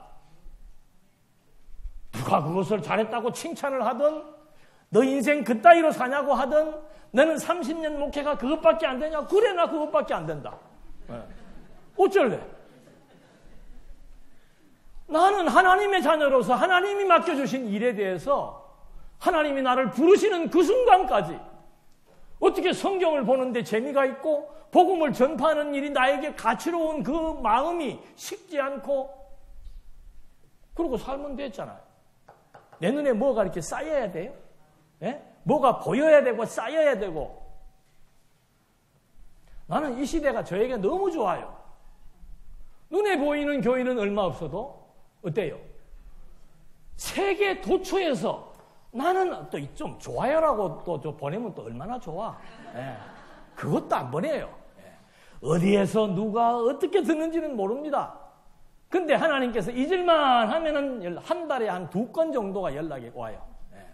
[SPEAKER 1] 누가 그것을 잘했다고 칭찬을 하든 너 인생 그따위로 사냐고 하든 너는 30년 목회가 그것밖에 안 되냐? 그래 나 그것밖에 안 된다. 네. 어쩔래? 나는 하나님의 자녀로서 하나님이 맡겨주신 일에 대해서 하나님이 나를 부르시는 그 순간까지 어떻게 성경을 보는데 재미가 있고 복음을 전파하는 일이 나에게 가치로운 그 마음이 식지 않고 그러고 살면 됐잖아요. 내 눈에 뭐가 이렇게 쌓여야 돼요? 예? 뭐가 보여야 되고 쌓여야 되고 나는 이 시대가 저에게 너무 좋아요. 눈에 보이는 교회는 얼마 없어도 어때요? 세계 도처에서 나는 또 좀 좋아요라고 또 보내면 또 얼마나 좋아. 예. 그것도 안 보내요. 예. 어디에서 누가 어떻게 듣는지는 모릅니다. 근데 하나님께서 잊을만 하면은 한 달에 한 2건 정도가 연락이 와요. 예.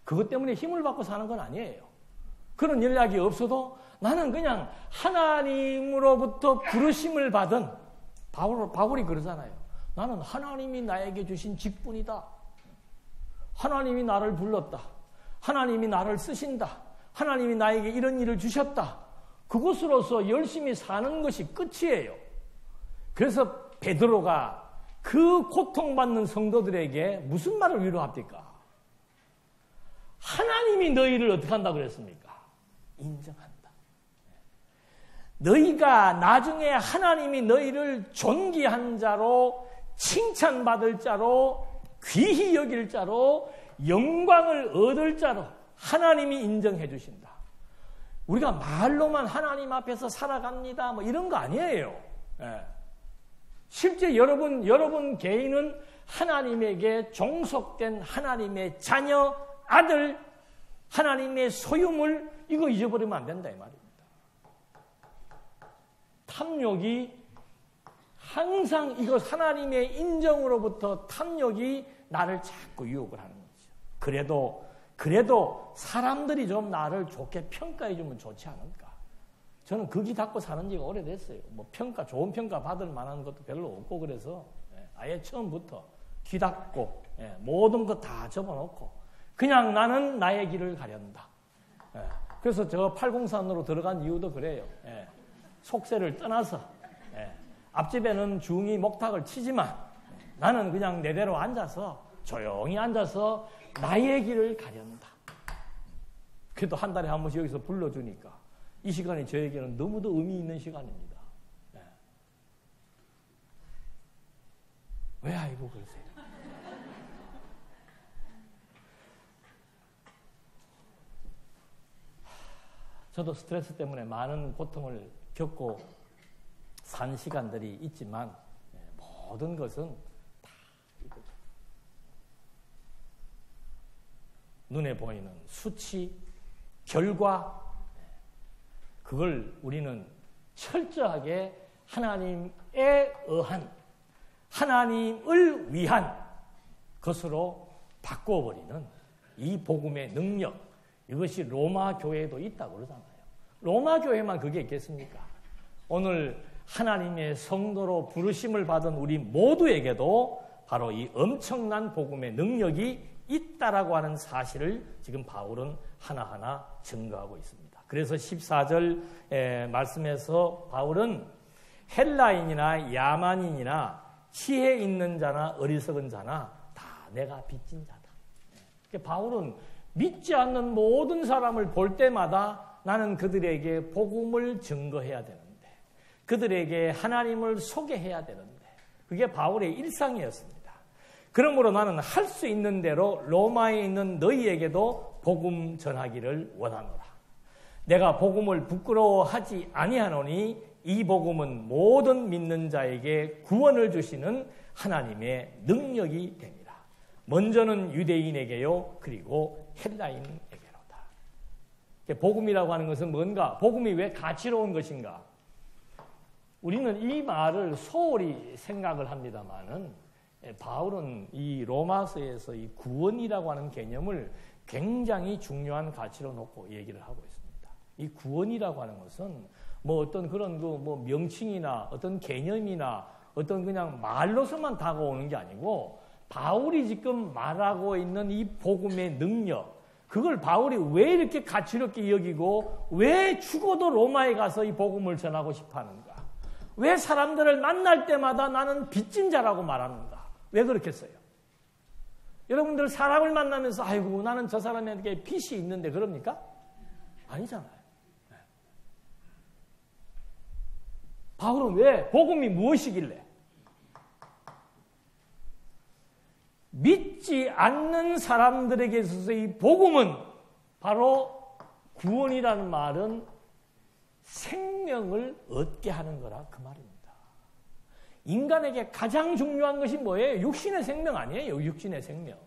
[SPEAKER 1] 그것 때문에 힘을 받고 사는 건 아니에요. 그런 연락이 없어도 나는 그냥 하나님으로부터 부르심을 받은 바울이 그러잖아요. 나는 하나님이 나에게 주신 직분이다. 하나님이 나를 불렀다. 하나님이 나를 쓰신다. 하나님이 나에게 이런 일을 주셨다. 그것으로서 열심히 사는 것이 끝이에요. 그래서 베드로가 그 고통받는 성도들에게 무슨 말을 위로합니까? 하나님이 너희를 어떻게 한다고 그랬습니까? 인정한다. 너희가 나중에 하나님이 너희를 존귀한 자로 칭찬받을 자로 귀히 여길 자로 영광을 얻을 자로 하나님이 인정해 주신다. 우리가 말로만 하나님 앞에서 살아갑니다. 뭐 이런 거 아니에요. 예. 실제 여러분 개인은 하나님에게 종속된 하나님의 자녀, 아들, 하나님의 소유물 이거 잊어버리면 안 된다 이 말입니다. 탐욕이 항상 이것 하나님의 인정으로부터 탐욕이 나를 자꾸 유혹을 하는 거죠. 그래도 사람들이 좀 나를 좋게 평가해 주면 좋지 않을까. 저는 그 귀 닫고 사는 지가 오래됐어요. 뭐 좋은 평가 받을 만한 것도 별로 없고 그래서 아예 처음부터 귀 닫고 모든 것 다 접어놓고 그냥 나는 나의 길을 가련다. 그래서 저 803으로 들어간 이유도 그래요. 속세를 떠나서 앞집에는 중이 목탁을 치지만 나는 그냥 내대로 앉아서 조용히 앉아서 나의 길을 가련다. 그래도 한 달에 한 번씩 여기서 불러주니까 이 시간이 저에게는 너무도 의미 있는 시간입니다. 왜 알고 그러세요? 저도 스트레스 때문에 많은 고통을 겪고 산 시간들이 있지만 모든 것은 다 이거죠. 눈에 보이는 수치, 결과 그걸 우리는 철저하게 하나님에 의한 하나님을 위한 것으로 바꿔버리는 이 복음의 능력, 이것이 로마 교회에도 있다고 그러잖아요. 로마 교회만 그게 있겠습니까? 오늘 하나님의 성도로 부르심을 받은 우리 모두에게도 바로 이 엄청난 복음의 능력이 있다라고 하는 사실을 지금 바울은 하나하나 증거하고 있습니다. 그래서 14절 말씀에서 바울은 헬라인이나 야만인이나 지혜 있는 자나 어리석은 자나 다 내가 빚진 자다. 바울은 믿지 않는 모든 사람을 볼 때마다 나는 그들에게 복음을 증거해야 되는데, 그들에게 하나님을 소개해야 되는데, 그게 바울의 일상이었습니다. 그러므로 나는 할 수 있는 대로 로마에 있는 너희에게도 복음 전하기를 원하노라. 내가 복음을 부끄러워하지 아니하노니 이 복음은 모든 믿는 자에게 구원을 주시는 하나님의 능력이 됩니다. 먼저는 유대인에게요, 그리고 헬라인에게로다. 복음이라고 하는 것은 뭔가? 복음이 왜 가치로운 것인가? 우리는 이 말을 소홀히 생각을 합니다만은 바울은 이 로마서에서 이 구원이라고 하는 개념을 굉장히 중요한 가치로 놓고 얘기를 하고 있습니다. 이 구원이라고 하는 것은 뭐 어떤 그런 뭐 명칭이나 어떤 개념이나 어떤 그냥 말로서만 다가오는 게 아니고, 바울이 지금 말하고 있는 이 복음의 능력, 그걸 바울이 왜 이렇게 가치롭게 여기고 왜 죽어도 로마에 가서 이 복음을 전하고 싶어 하는가? 왜 사람들을 만날 때마다 나는 빚진 자라고 말하는가? 왜 그렇겠어요? 여러분들 사람을 만나면서 아이고 나는 저 사람에게 빚이 있는데 그럽니까? 아니잖아요. 바울은 왜? 복음이 무엇이길래? 믿지 않는 사람들에게 있어서 이 복음은 바로 구원이라는 말은 생명을 얻게 하는 거라 그 말입니다. 인간에게 가장 중요한 것이 뭐예요? 육신의 생명 아니에요. 육신의 생명.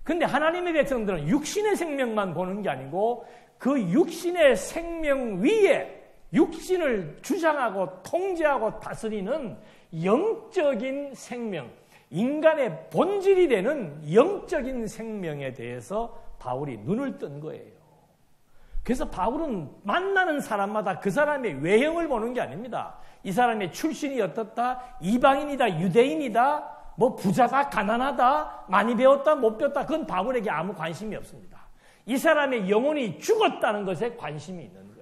[SPEAKER 1] 근데 하나님의 백성들은 육신의 생명만 보는 게 아니고 그 육신의 생명 위에 육신을 주장하고 통제하고 다스리는 영적인 생명, 인간의 본질이 되는 영적인 생명에 대해서 바울이 눈을 뜬 거예요. 그래서 바울은 만나는 사람마다 그 사람의 외형을 보는 게 아닙니다. 이 사람의 출신이 어떻다, 이방인이다, 유대인이다, 뭐 부자다, 가난하다, 많이 배웠다, 못 배웠다, 그건 바울에게 아무 관심이 없습니다. 이 사람의 영혼이 죽었다는 것에 관심이 있는 거예요.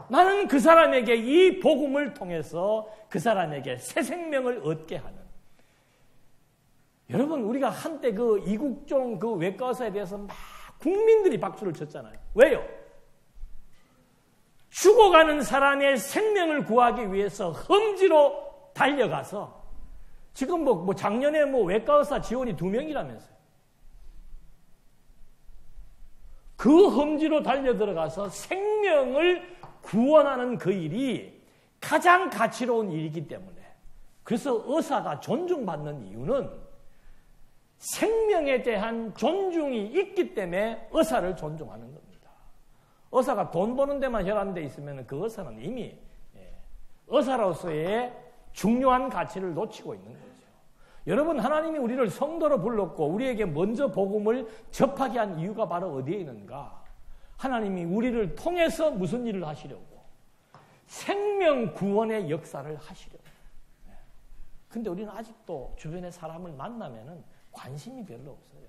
[SPEAKER 1] 나는 그 사람에게 이 복음을 통해서 그 사람에게 새 생명을 얻게 하는. 여러분, 우리가 한때 그 이국종 그 외과 의사에 대해서 막 국민들이 박수를 쳤잖아요. 왜요? 죽어가는 사람의 생명을 구하기 위해서 험지로 달려가서 지금 뭐 작년에 뭐 외과 의사 지원이 2명이라면서요. 그 험지로 달려 들어가서 생명을 구원하는 그 일이 가장 가치로운 일이기 때문에, 그래서 의사가 존중받는 이유는 생명에 대한 존중이 있기 때문에 의사를 존중하는 겁니다. 의사가 돈 버는 데만 혈안돼 있으면 그 의사는 이미 의사로서의 중요한 가치를 놓치고 있는 거죠. 여러분, 하나님이 우리를 성도로 불렀고 우리에게 먼저 복음을 접하게 한 이유가 바로 어디에 있는가? 하나님이 우리를 통해서 무슨 일을 하시려고? 생명 구원의 역사를 하시려고. 근데 우리는 아직도 주변의 사람을 만나면은 관심이 별로 없어요.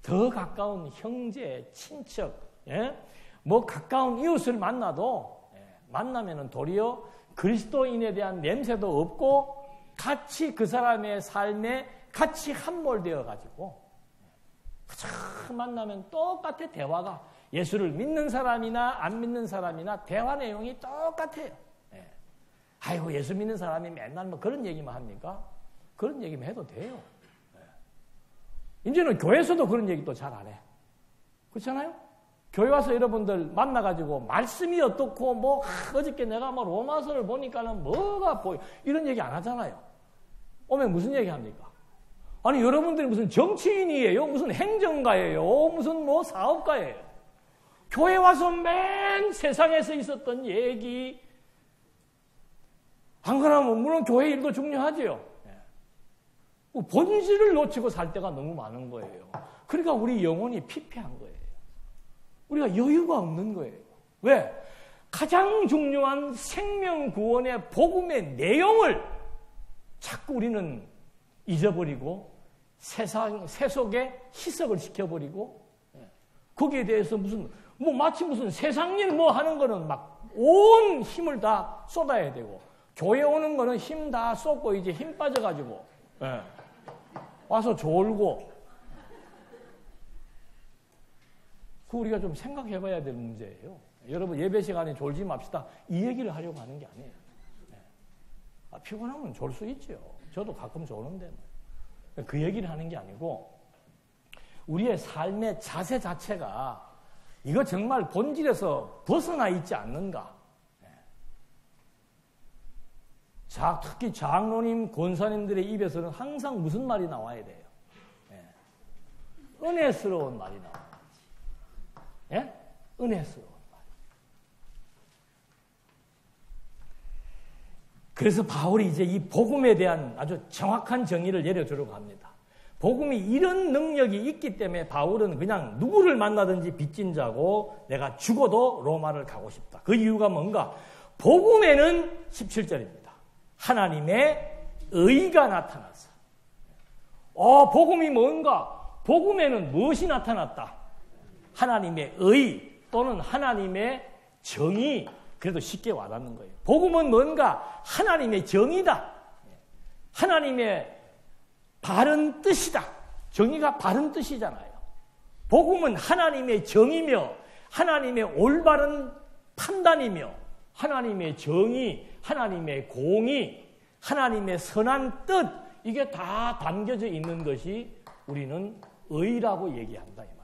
[SPEAKER 1] 더 가까운 형제, 친척, 뭐 가까운 이웃을 만나도 만나면은 도리어 그리스도인에 대한 냄새도 없고 같이 그 사람의 삶에 같이 함몰되어 가지고 만나면 똑같아. 대화가 예수를 믿는 사람이나 안 믿는 사람이나 대화 내용이 똑같아요. 아이고 예수 믿는 사람이 맨날 뭐 그런 얘기만 합니까? 그런 얘기만 해도 돼요. 이제는 교회에서도 그런 얘기 또 잘 안 해. 그렇잖아요? 교회 와서 여러분들 만나가지고 말씀이 어떻고 뭐 어저께 내가 뭐 로마서를 보니까는 뭐가 보여 이런 얘기 안 하잖아요. 오면 무슨 얘기 합니까? 아니 여러분들이 무슨 정치인이에요? 무슨 행정가예요? 무슨 뭐 사업가예요? 교회 와서 맨 세상에서 있었던 얘기. 안 그러면 물론 교회 일도 중요하죠.
[SPEAKER 2] 본질을 놓치고 살 때가 너무 많은 거예요. 그러니까 우리 영혼이 피폐한 거예요. 우리가 여유가 없는 거예요. 왜? 가장 중요한 생명 구원의 복음의 내용을 자꾸 우리는 잊어버리고 세속에 희석을 시켜버리고, 거기에 대해서 마치 무슨 세상 일 하는 거는 막 온 힘을 다 쏟아야 되고, 교회 오는 거는 힘 다 쏟고 이제 힘 빠져가지고, 와서 졸고, 그 우리가 좀 생각해 봐야 될 문제예요. 여러분, 예배 시간에 졸지 맙시다. 이 얘기를 하려고 하는 게 아니에요. 피곤하면 졸 수 있죠. 저도 가끔 졸는데. 그 얘기를 하는 게 아니고, 우리의 삶의 자세 자체가 이거 정말 본질에서 벗어나 있지 않는가. 특히 장로님, 권사님들의 입에서는 항상 무슨 말이 나와야 돼요? 은혜스러운 말이 나와야지. 은혜스러운 말. 그래서 바울이 이제 이 복음에 대한 아주 정확한 정의를 내려주려고 합니다. 복음이 이런 능력이 있기 때문에 바울은 그냥 누구를 만나든지 빚진 자고 내가 죽어도 로마를 가고 싶다. 그 이유가 뭔가? 복음에는 17절입니다. 하나님의 의가 나타났어. 복음이 뭔가? 복음에는 무엇이 나타났다? 하나님의 의 또는 하나님의 정의. 그래도 쉽게 와닿는 거예요. 복음은 뭔가? 하나님의 정의다. 하나님의 바른 뜻이다. 정의가 바른 뜻이잖아요. 복음은 하나님의 정의며 하나님의 올바른 판단이며 하나님의 정의, 하나님의 공의, 하나님의 선한 뜻, 이게 다 담겨져 있는 것이 우리는 의라고 얘기한다 이 말이죠.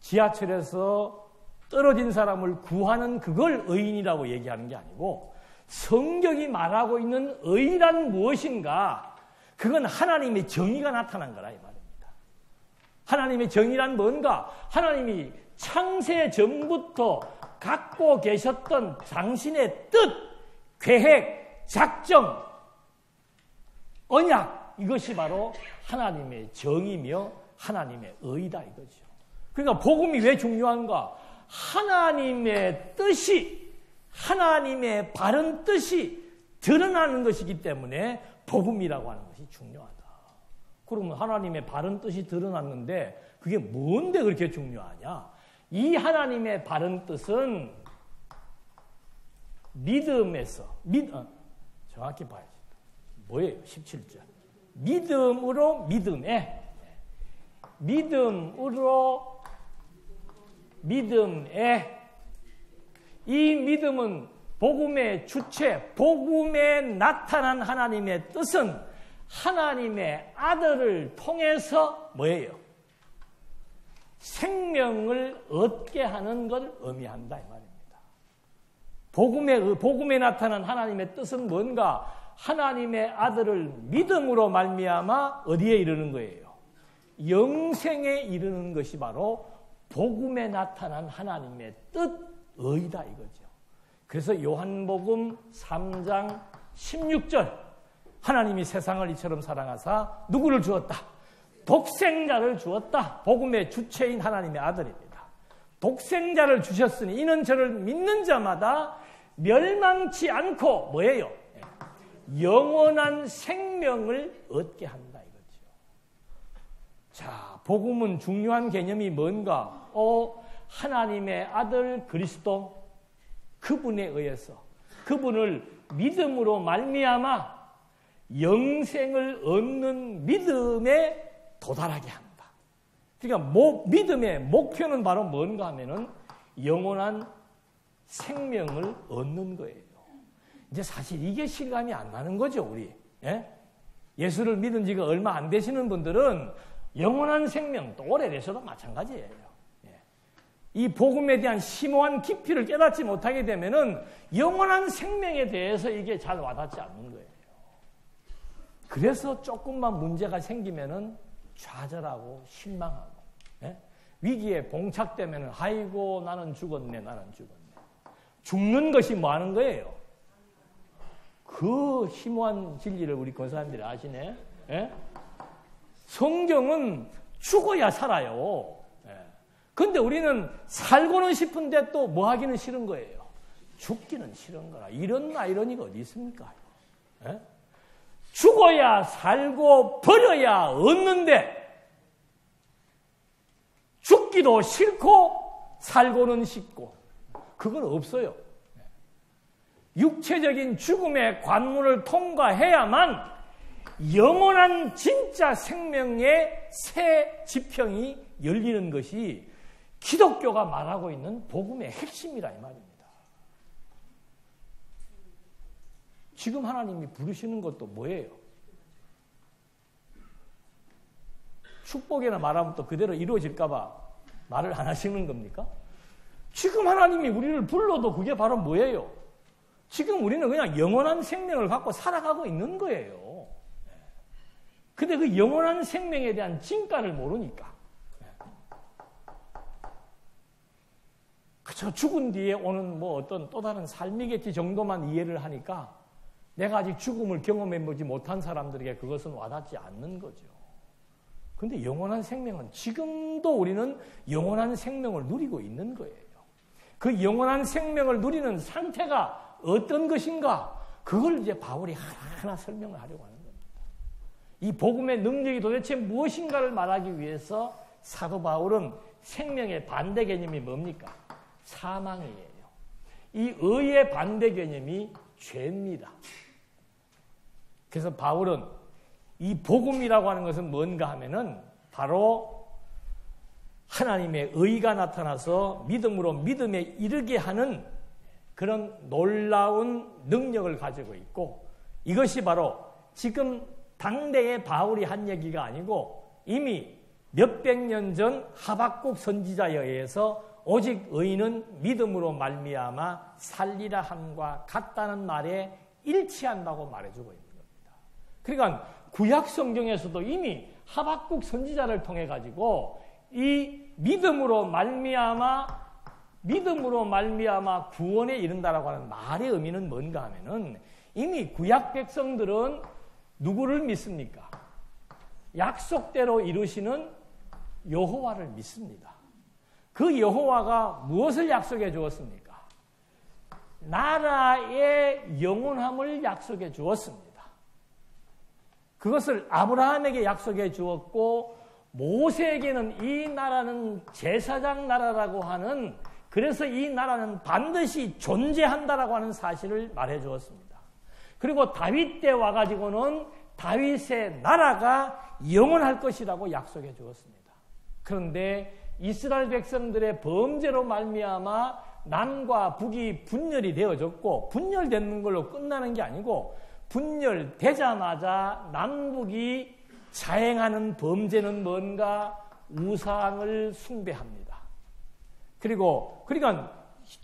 [SPEAKER 2] 지하철에서 떨어진 사람을 구하는 그걸 의인이라고 얘기하는 게 아니고, 성경이 말하고 있는 의란 무엇인가? 그건 하나님의 정의가 나타난 거라 이 말입니다. 하나님의 정의란 뭔가? 하나님이 창세 전부터 갖고 계셨던 당신의 뜻, 계획, 작정, 언약, 이것이 바로 하나님의 정의며 하나님의 의다 이거죠. 그러니까 복음이 왜 중요한가? 하나님의 뜻이, 하나님의 바른 뜻이 드러나는 것이기 때문에 복음이라고 하는 것이 중요하다. 그러면 하나님의 바른 뜻이 드러났는데 그게 뭔데 그렇게 중요하냐? 이 하나님의 바른 뜻은 믿음에서, 정확히 봐야지. 뭐예요? 17절. 믿음으로 믿음에, 믿음으로 믿음에, 이 믿음은 복음의 주체, 복음에 나타난 하나님의 뜻은 하나님의 아들을 통해서 뭐예요? 생명을 얻게 하는 걸 의미한다 이 말입니다. 복음에 나타난 하나님의 뜻은 뭔가? 하나님의 아들을 믿음으로 말미암아 어디에 이르는 거예요? 영생에 이르는 것이 바로 복음에 나타난 하나님의 뜻, 의다 이거죠. 그래서 요한복음 3장 16절, 하나님이 세상을 이처럼 사랑하사 누구를 주었다? 독생자를 주었다. 복음의 주체인 하나님의 아들입니다. 독생자를 주셨으니 이는 저를 믿는 자마다 멸망치 않고 뭐예요? 영원한 생명을 얻게 한다 이거죠. 자, 복음은 중요한 개념이 뭔가? 하나님의 아들 그리스도, 그분에 의해서 그분을 믿음으로 말미암아 영생을 얻는 믿음에 도달하게 한다. 그러니까 믿음의 목표는 바로 뭔가 하면은 영원한 생명을 얻는 거예요. 이제 사실 이게 실감이 안 나는 거죠, 우리. 예수를 믿은 지가 얼마 안 되시는 분들은 영원한 생명, 또 오래되셔도 마찬가지예요. 이 복음에 대한 심오한 깊이를 깨닫지 못하게 되면은 영원한 생명에 대해서 이게 잘 와닿지 않는 거예요. 그래서 조금만 문제가 생기면은 좌절하고 실망하고, 위기에 봉착되면은 아이고 나는 죽었네. 죽는 것이 뭐 하는 거예요? 그 심오한 진리를 우리 권사님들이 아시네. 예? 성경은 죽어야 살아요. 그런데 우리는 살고는 싶은데 또 뭐 하기는 싫은 거예요. 죽기는 싫은 거라. 이런 아이러니가 어디 있습니까? 예? 죽어야 살고 버려야 얻는데 죽기도 싫고 살고는 싶고 그건 없어요. 육체적인 죽음의 관문을 통과해야만 영원한 진짜 생명의 새 지평이 열리는 것이 기독교가 말하고 있는 복음의 핵심이라 이 말입니다. 지금 하나님이 부르시는 것도 뭐예요? 축복이나 말하면 또 그대로 이루어질까 봐 말을 안 하시는 겁니까? 지금 하나님이 우리를 불러도 그게 바로 뭐예요? 지금 우리는 그냥 영원한 생명을 갖고 살아가고 있는 거예요. 근데 그 영원한 생명에 대한 진가를 모르니까. 그저 죽은 뒤에 오는 뭐 어떤 또 다른 삶이겠지 정도만 이해를 하니까 내가 아직 죽음을 경험해보지 못한 사람들에게 그것은 와닿지 않는 거죠. 근데 영원한 생명은 지금도 우리는 영원한 생명을 누리고 있는 거예요. 그 영원한 생명을 누리는 상태가 어떤 것인가? 그걸 이제 바울이 하나하나 설명을 하려고 하는 겁니다. 이 복음의 능력이 도대체 무엇인가를 말하기 위해서 사도 바울은 생명의 반대 개념이 뭡니까? 사망이에요. 이 의의 반대 개념이 죄입니다. 그래서 바울은 이 복음이라고 하는 것은 뭔가 하면은 바로 하나님의 의가 나타나서 믿음으로 믿음에 이르게 하는 그런 놀라운 능력을 가지고 있고 이것이 바로 지금 당대의 바울이 한 얘기가 아니고 이미 몇백 년 전 하박국 선지자에 의해서 오직 의인은 믿음으로 말미암아 살리라 함과 같다는 말에 일치한다고 말해주고 있는 겁니다. 그러니까 구약 성경에서도 이미 하박국 선지자를 통해 가지고 이 믿음으로 말미암아 구원에 이른다라고 하는 말의 의미는 뭔가 하면은 이미 구약 백성들은 누구를 믿습니까? 약속대로 이루시는 여호와를 믿습니다. 그 여호와가 무엇을 약속해 주었습니까? 나라의 영원함을 약속해 주었습니다. 그것을 아브라함에게 약속해 주었고 모세에게는 이 나라는 제사장 나라라고 하는 그래서 이 나라는 반드시 존재한다라고 하는 사실을 말해 주었습니다. 그리고 다윗 때 와가지고는 다윗의 나라가 영원할 것이라고 약속해 주었습니다. 그런데 이스라엘 백성들의 범죄로 말미암아 남과 북이 분열이 되어졌고 분열되는 걸로 끝나는 게 아니고 분열되자마자 남북이 자행하는 범죄는 뭔가 우상을 숭배합니다. 그러니까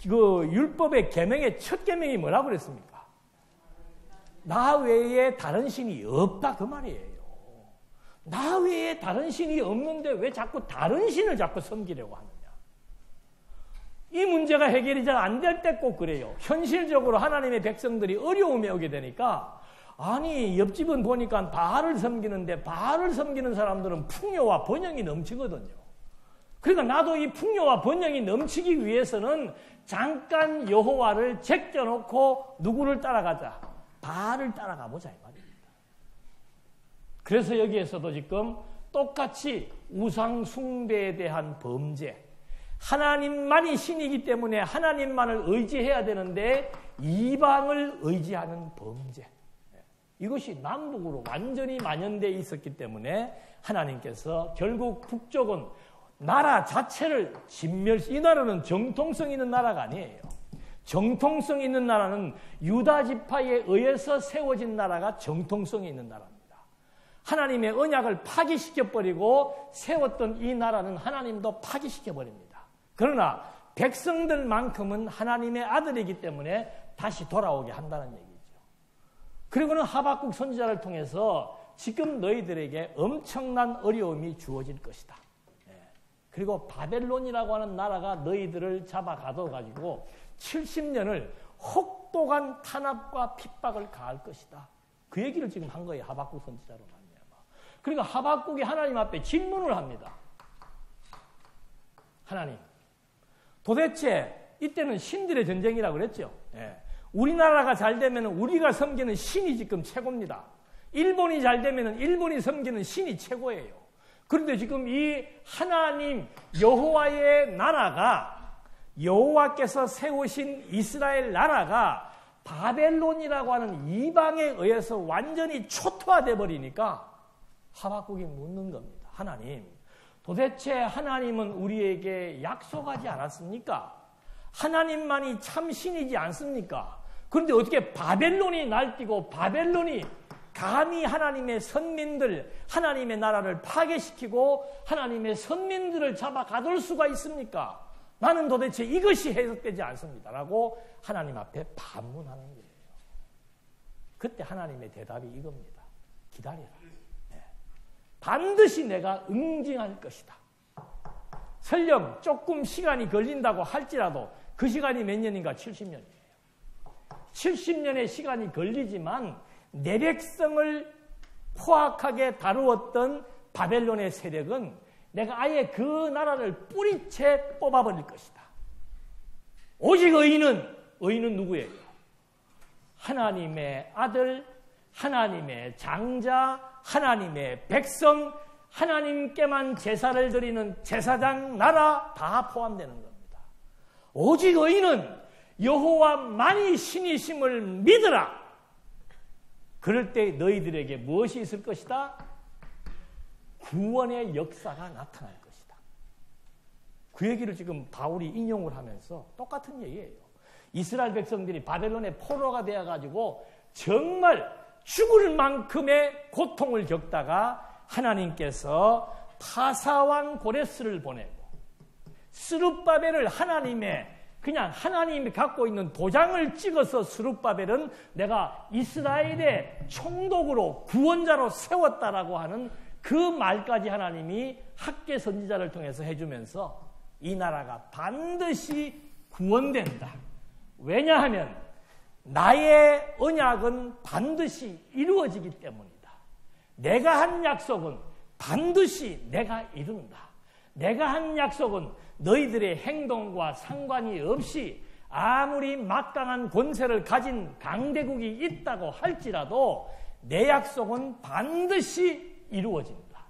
[SPEAKER 2] 그 율법의 계명의 첫 계명이 뭐라고 그랬습니까? 나 외에 다른 신이 없다 그 말이에요. 나 외에 다른 신이 없는데 왜 자꾸 다른 신을 자꾸 섬기려고 하느냐. 이 문제가 해결이 잘 안 될 때 꼭 그래요. 현실적으로 하나님의 백성들이 어려움에 오게 되니까 아니 옆집은 보니까 바알을 섬기는데 바알을 섬기는 사람들은 풍요와 번영이 넘치거든요. 그러니까 나도 이 풍요와 번영이 넘치기 위해서는 잠깐 여호와를 제껴놓고 누구를 따라가자? 바알을 따라가 보자 이 말입니다. 그래서 여기에서도 지금 똑같이 우상 숭배에 대한 범죄, 하나님만이 신이기 때문에 하나님만을 의지해야 되는데 이방을 의지하는 범죄, 이것이 남북으로 완전히 만연되어 있었기 때문에 하나님께서 결국 북쪽은 나라 자체를 이 나라는 정통성 있는 나라가 아니에요. 정통성 있는 나라는 유다 지파에 의해서 세워진 나라가 정통성이 있는 나라입니다. 하나님의 언약을 파기시켜버리고 세웠던 이 나라는 하나님도 파기시켜버립니다. 그러나 백성들만큼은 하나님의 아들이기 때문에 다시 돌아오게 한다는 얘기죠. 그리고는 하박국 선지자를 통해서 지금 너희들에게 엄청난 어려움이 주어질 것이다. 그리고 바벨론이라고 하는 나라가 너희들을 잡아가둬가지고 70년을 혹독한 탄압과 핍박을 가할 것이다. 그 얘기를 지금 한 거예요. 하박국 선지자로 말미암아. 그러니까 하박국이 하나님 앞에 질문을 합니다. 하나님, 도대체 이때는 신들의 전쟁이라고 그랬죠. 예. 우리나라가 잘 되면 우리가 섬기는 신이 지금 최고입니다. 일본이 잘 되면 일본이 섬기는 신이 최고예요. 그런데 지금 이 하나님 여호와의 나라가, 여호와께서 세우신 이스라엘 나라가 바벨론이라고 하는 이방에 의해서 완전히 초토화돼 버리니까 하박국이 묻는 겁니다. 하나님, 도대체 하나님은 우리에게 약속하지 않았습니까? 하나님만이 참 신이지 않습니까? 그런데 어떻게 바벨론이 날뛰고 바벨론이 감히 하나님의 선민들, 하나님의 나라를 파괴시키고 하나님의 선민들을 잡아 가둘 수가 있습니까? 나는 도대체 이것이 해석되지 않습니다. 라고 하나님 앞에 반문하는 거예요. 그때 하나님의 대답이 이겁니다. 기다려라. 네. 반드시 내가 응징할 것이다. 설령 조금 시간이 걸린다고 할지라도 그 시간이 몇 년인가? 70년이에요. 70년의 시간이 걸리지만 내 백성을 포악하게 다루었던 바벨론의 세력은 내가 아예 그 나라를 뿌리채 뽑아버릴 것이다. 오직 의인은 누구예요? 하나님의 아들, 하나님의 장자, 하나님의 백성, 하나님께만 제사를 드리는 제사장 나라 다 포함되는 겁니다. 오직 의인은 여호와만이 신이심을 믿으라. 그럴 때 너희들에게 무엇이 있을 것이다? 구원의 역사가 나타날 것이다. 그 얘기를 지금 바울이 인용을 하면서 똑같은 얘기예요. 이스라엘 백성들이 바벨론의 포로가 되어가지고 정말 죽을 만큼의 고통을 겪다가 하나님께서 파사왕 고레스를 보내고 스룹바벨을 그냥 하나님이 갖고 있는 도장을 찍어서 스룹바벨은 내가 이스라엘의 총독으로 구원자로 세웠다라고 하는 그 말까지 하나님이 학개 선지자를 통해서 해주면서 이 나라가 반드시 구원된다. 왜냐하면 나의 언약은 반드시 이루어지기 때문이다. 내가 한 약속은 반드시 내가 이룬다. 내가 한 약속은 너희들의 행동과 상관이 없이 아무리 막강한 권세를 가진 강대국이 있다고 할지라도 내 약속은 반드시 이루어진다.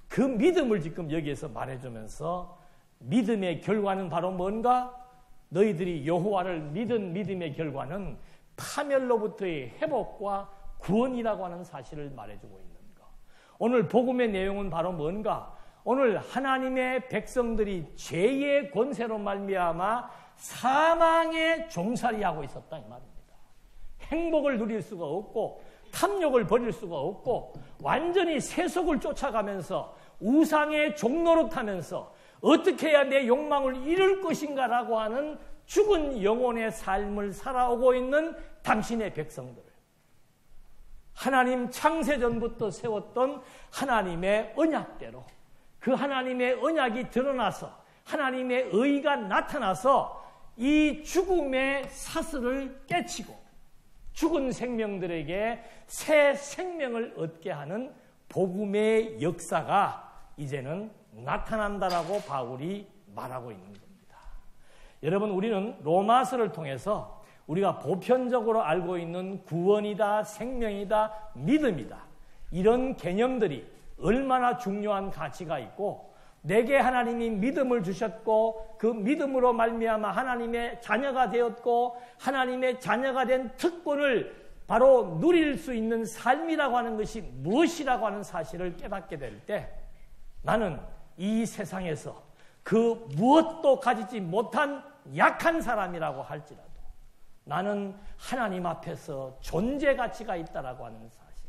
[SPEAKER 2] 그 믿음을 지금 여기에서 말해주면서 믿음의 결과는 바로 뭔가? 너희들이 여호와를 믿은 믿음의 결과는 파멸로부터의 회복과 구원이라고 하는 사실을 말해주고 있는 것. 오늘 복음의 내용은 바로 뭔가? 오늘 하나님의 백성들이 죄의 권세로 말미암아 사망에 종살이하고 있었다 이 말입니다. 행복을 누릴 수가 없고 탐욕을 버릴 수가 없고 완전히 세속을 쫓아가면서 우상의 종노릇하면서 어떻게 해야 내 욕망을 이룰 것인가라고 하는 죽은 영혼의 삶을 살아오고 있는 당신의 백성들. 하나님 창세전부터 세웠던 하나님의 언약대로 그 하나님의 언약이 드러나서 하나님의 의가 나타나서 이 죽음의 사슬을 깨치고 죽은 생명들에게 새 생명을 얻게 하는 복음의 역사가 이제는 나타난다라고 바울이 말하고 있는 겁니다. 여러분, 우리는 로마서를 통해서 우리가 보편적으로 알고 있는 구원이다, 생명이다, 믿음이다. 이런 개념들이 얼마나 중요한 가치가 있고 내게 하나님이 믿음을 주셨고 그 믿음으로 말미암아 하나님의 자녀가 되었고 하나님의 자녀가 된 특권을 바로 누릴 수 있는 삶이라고 하는 것이 무엇이라고 하는 사실을 깨닫게 될 때 나는 이 세상에서 그 무엇도 가지지 못한 약한 사람이라고 할지라도 나는 하나님 앞에서 존재 가치가 있다라고 하는 사실,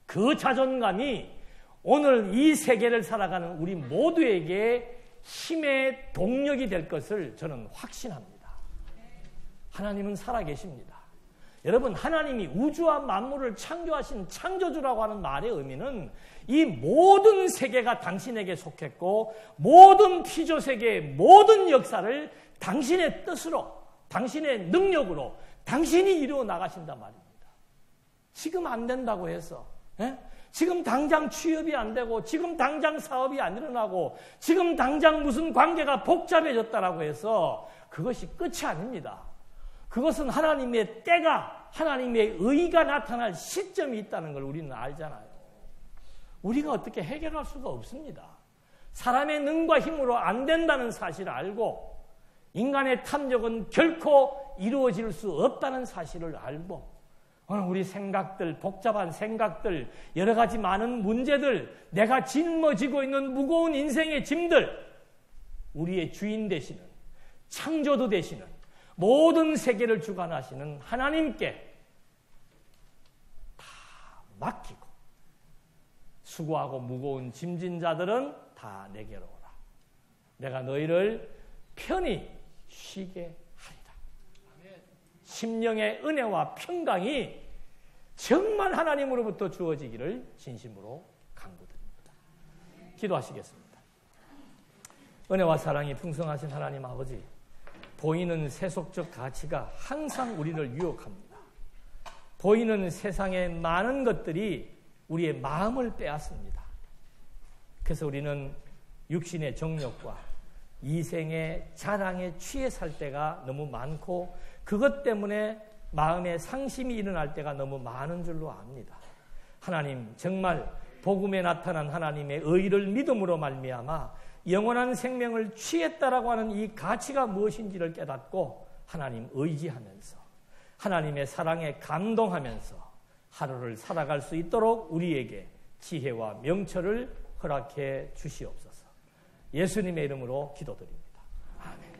[SPEAKER 2] 그 자존감이 오늘 이 세계를 살아가는 우리 모두에게 힘의 동력이 될 것을 저는 확신합니다. 하나님은 살아계십니다. 여러분, 하나님이 우주와 만물을 창조하신 창조주라고 하는 말의 의미는 이 모든 세계가 당신에게 속했고 모든 피조세계의 모든 역사를 당신의 뜻으로, 당신의 능력으로 당신이 이루어 나가신단 말입니다. 지금 안 된다고 해서 예? 지금 당장 취업이 안 되고 지금 당장 사업이 안 일어나고 지금 당장 무슨 관계가 복잡해졌다라고 해서 그것이 끝이 아닙니다. 그것은 하나님의 때가 하나님의 의가 나타날 시점이 있다는 걸 우리는 알잖아요. 우리가 어떻게 해결할 수가 없습니다. 사람의 능과 힘으로 안 된다는 사실을 알고 인간의 탐욕은 결코 이루어질 수 없다는 사실을 알고 오늘 우리 생각들, 복잡한 생각들, 여러 가지 많은 문제들, 내가 짊어지고 있는 무거운 인생의 짐들, 우리의 주인 되시는, 창조주 되시는, 모든 세계를 주관하시는 하나님께 다 맡기고 수고하고 무거운 짐진 자들은 다 내게로 오라. 내가 너희를 편히 쉬게 하리라. 심령의 은혜와 평강이 정말 하나님으로부터 주어지기를 진심으로 간구드립니다. 기도하시겠습니다. 은혜와 사랑이 풍성하신 하나님 아버지, 보이는 세속적 가치가 항상 우리를 유혹합니다. 보이는 세상의 많은 것들이 우리의 마음을 빼앗습니다. 그래서 우리는 육신의 정욕과 이생의 자랑에 취해 살 때가 너무 많고 그것 때문에 마음에 상심이 일어날 때가 너무 많은 줄로 압니다. 하나님, 정말 복음에 나타난 하나님의 의를 믿음으로 말미암아 영원한 생명을 취했다라고 하는 이 가치가 무엇인지를 깨닫고 하나님 의지하면서 하나님의 사랑에 감동하면서 하루를 살아갈 수 있도록 우리에게 지혜와 명철을 허락해 주시옵소서. 예수님의 이름으로 기도드립니다. 아멘.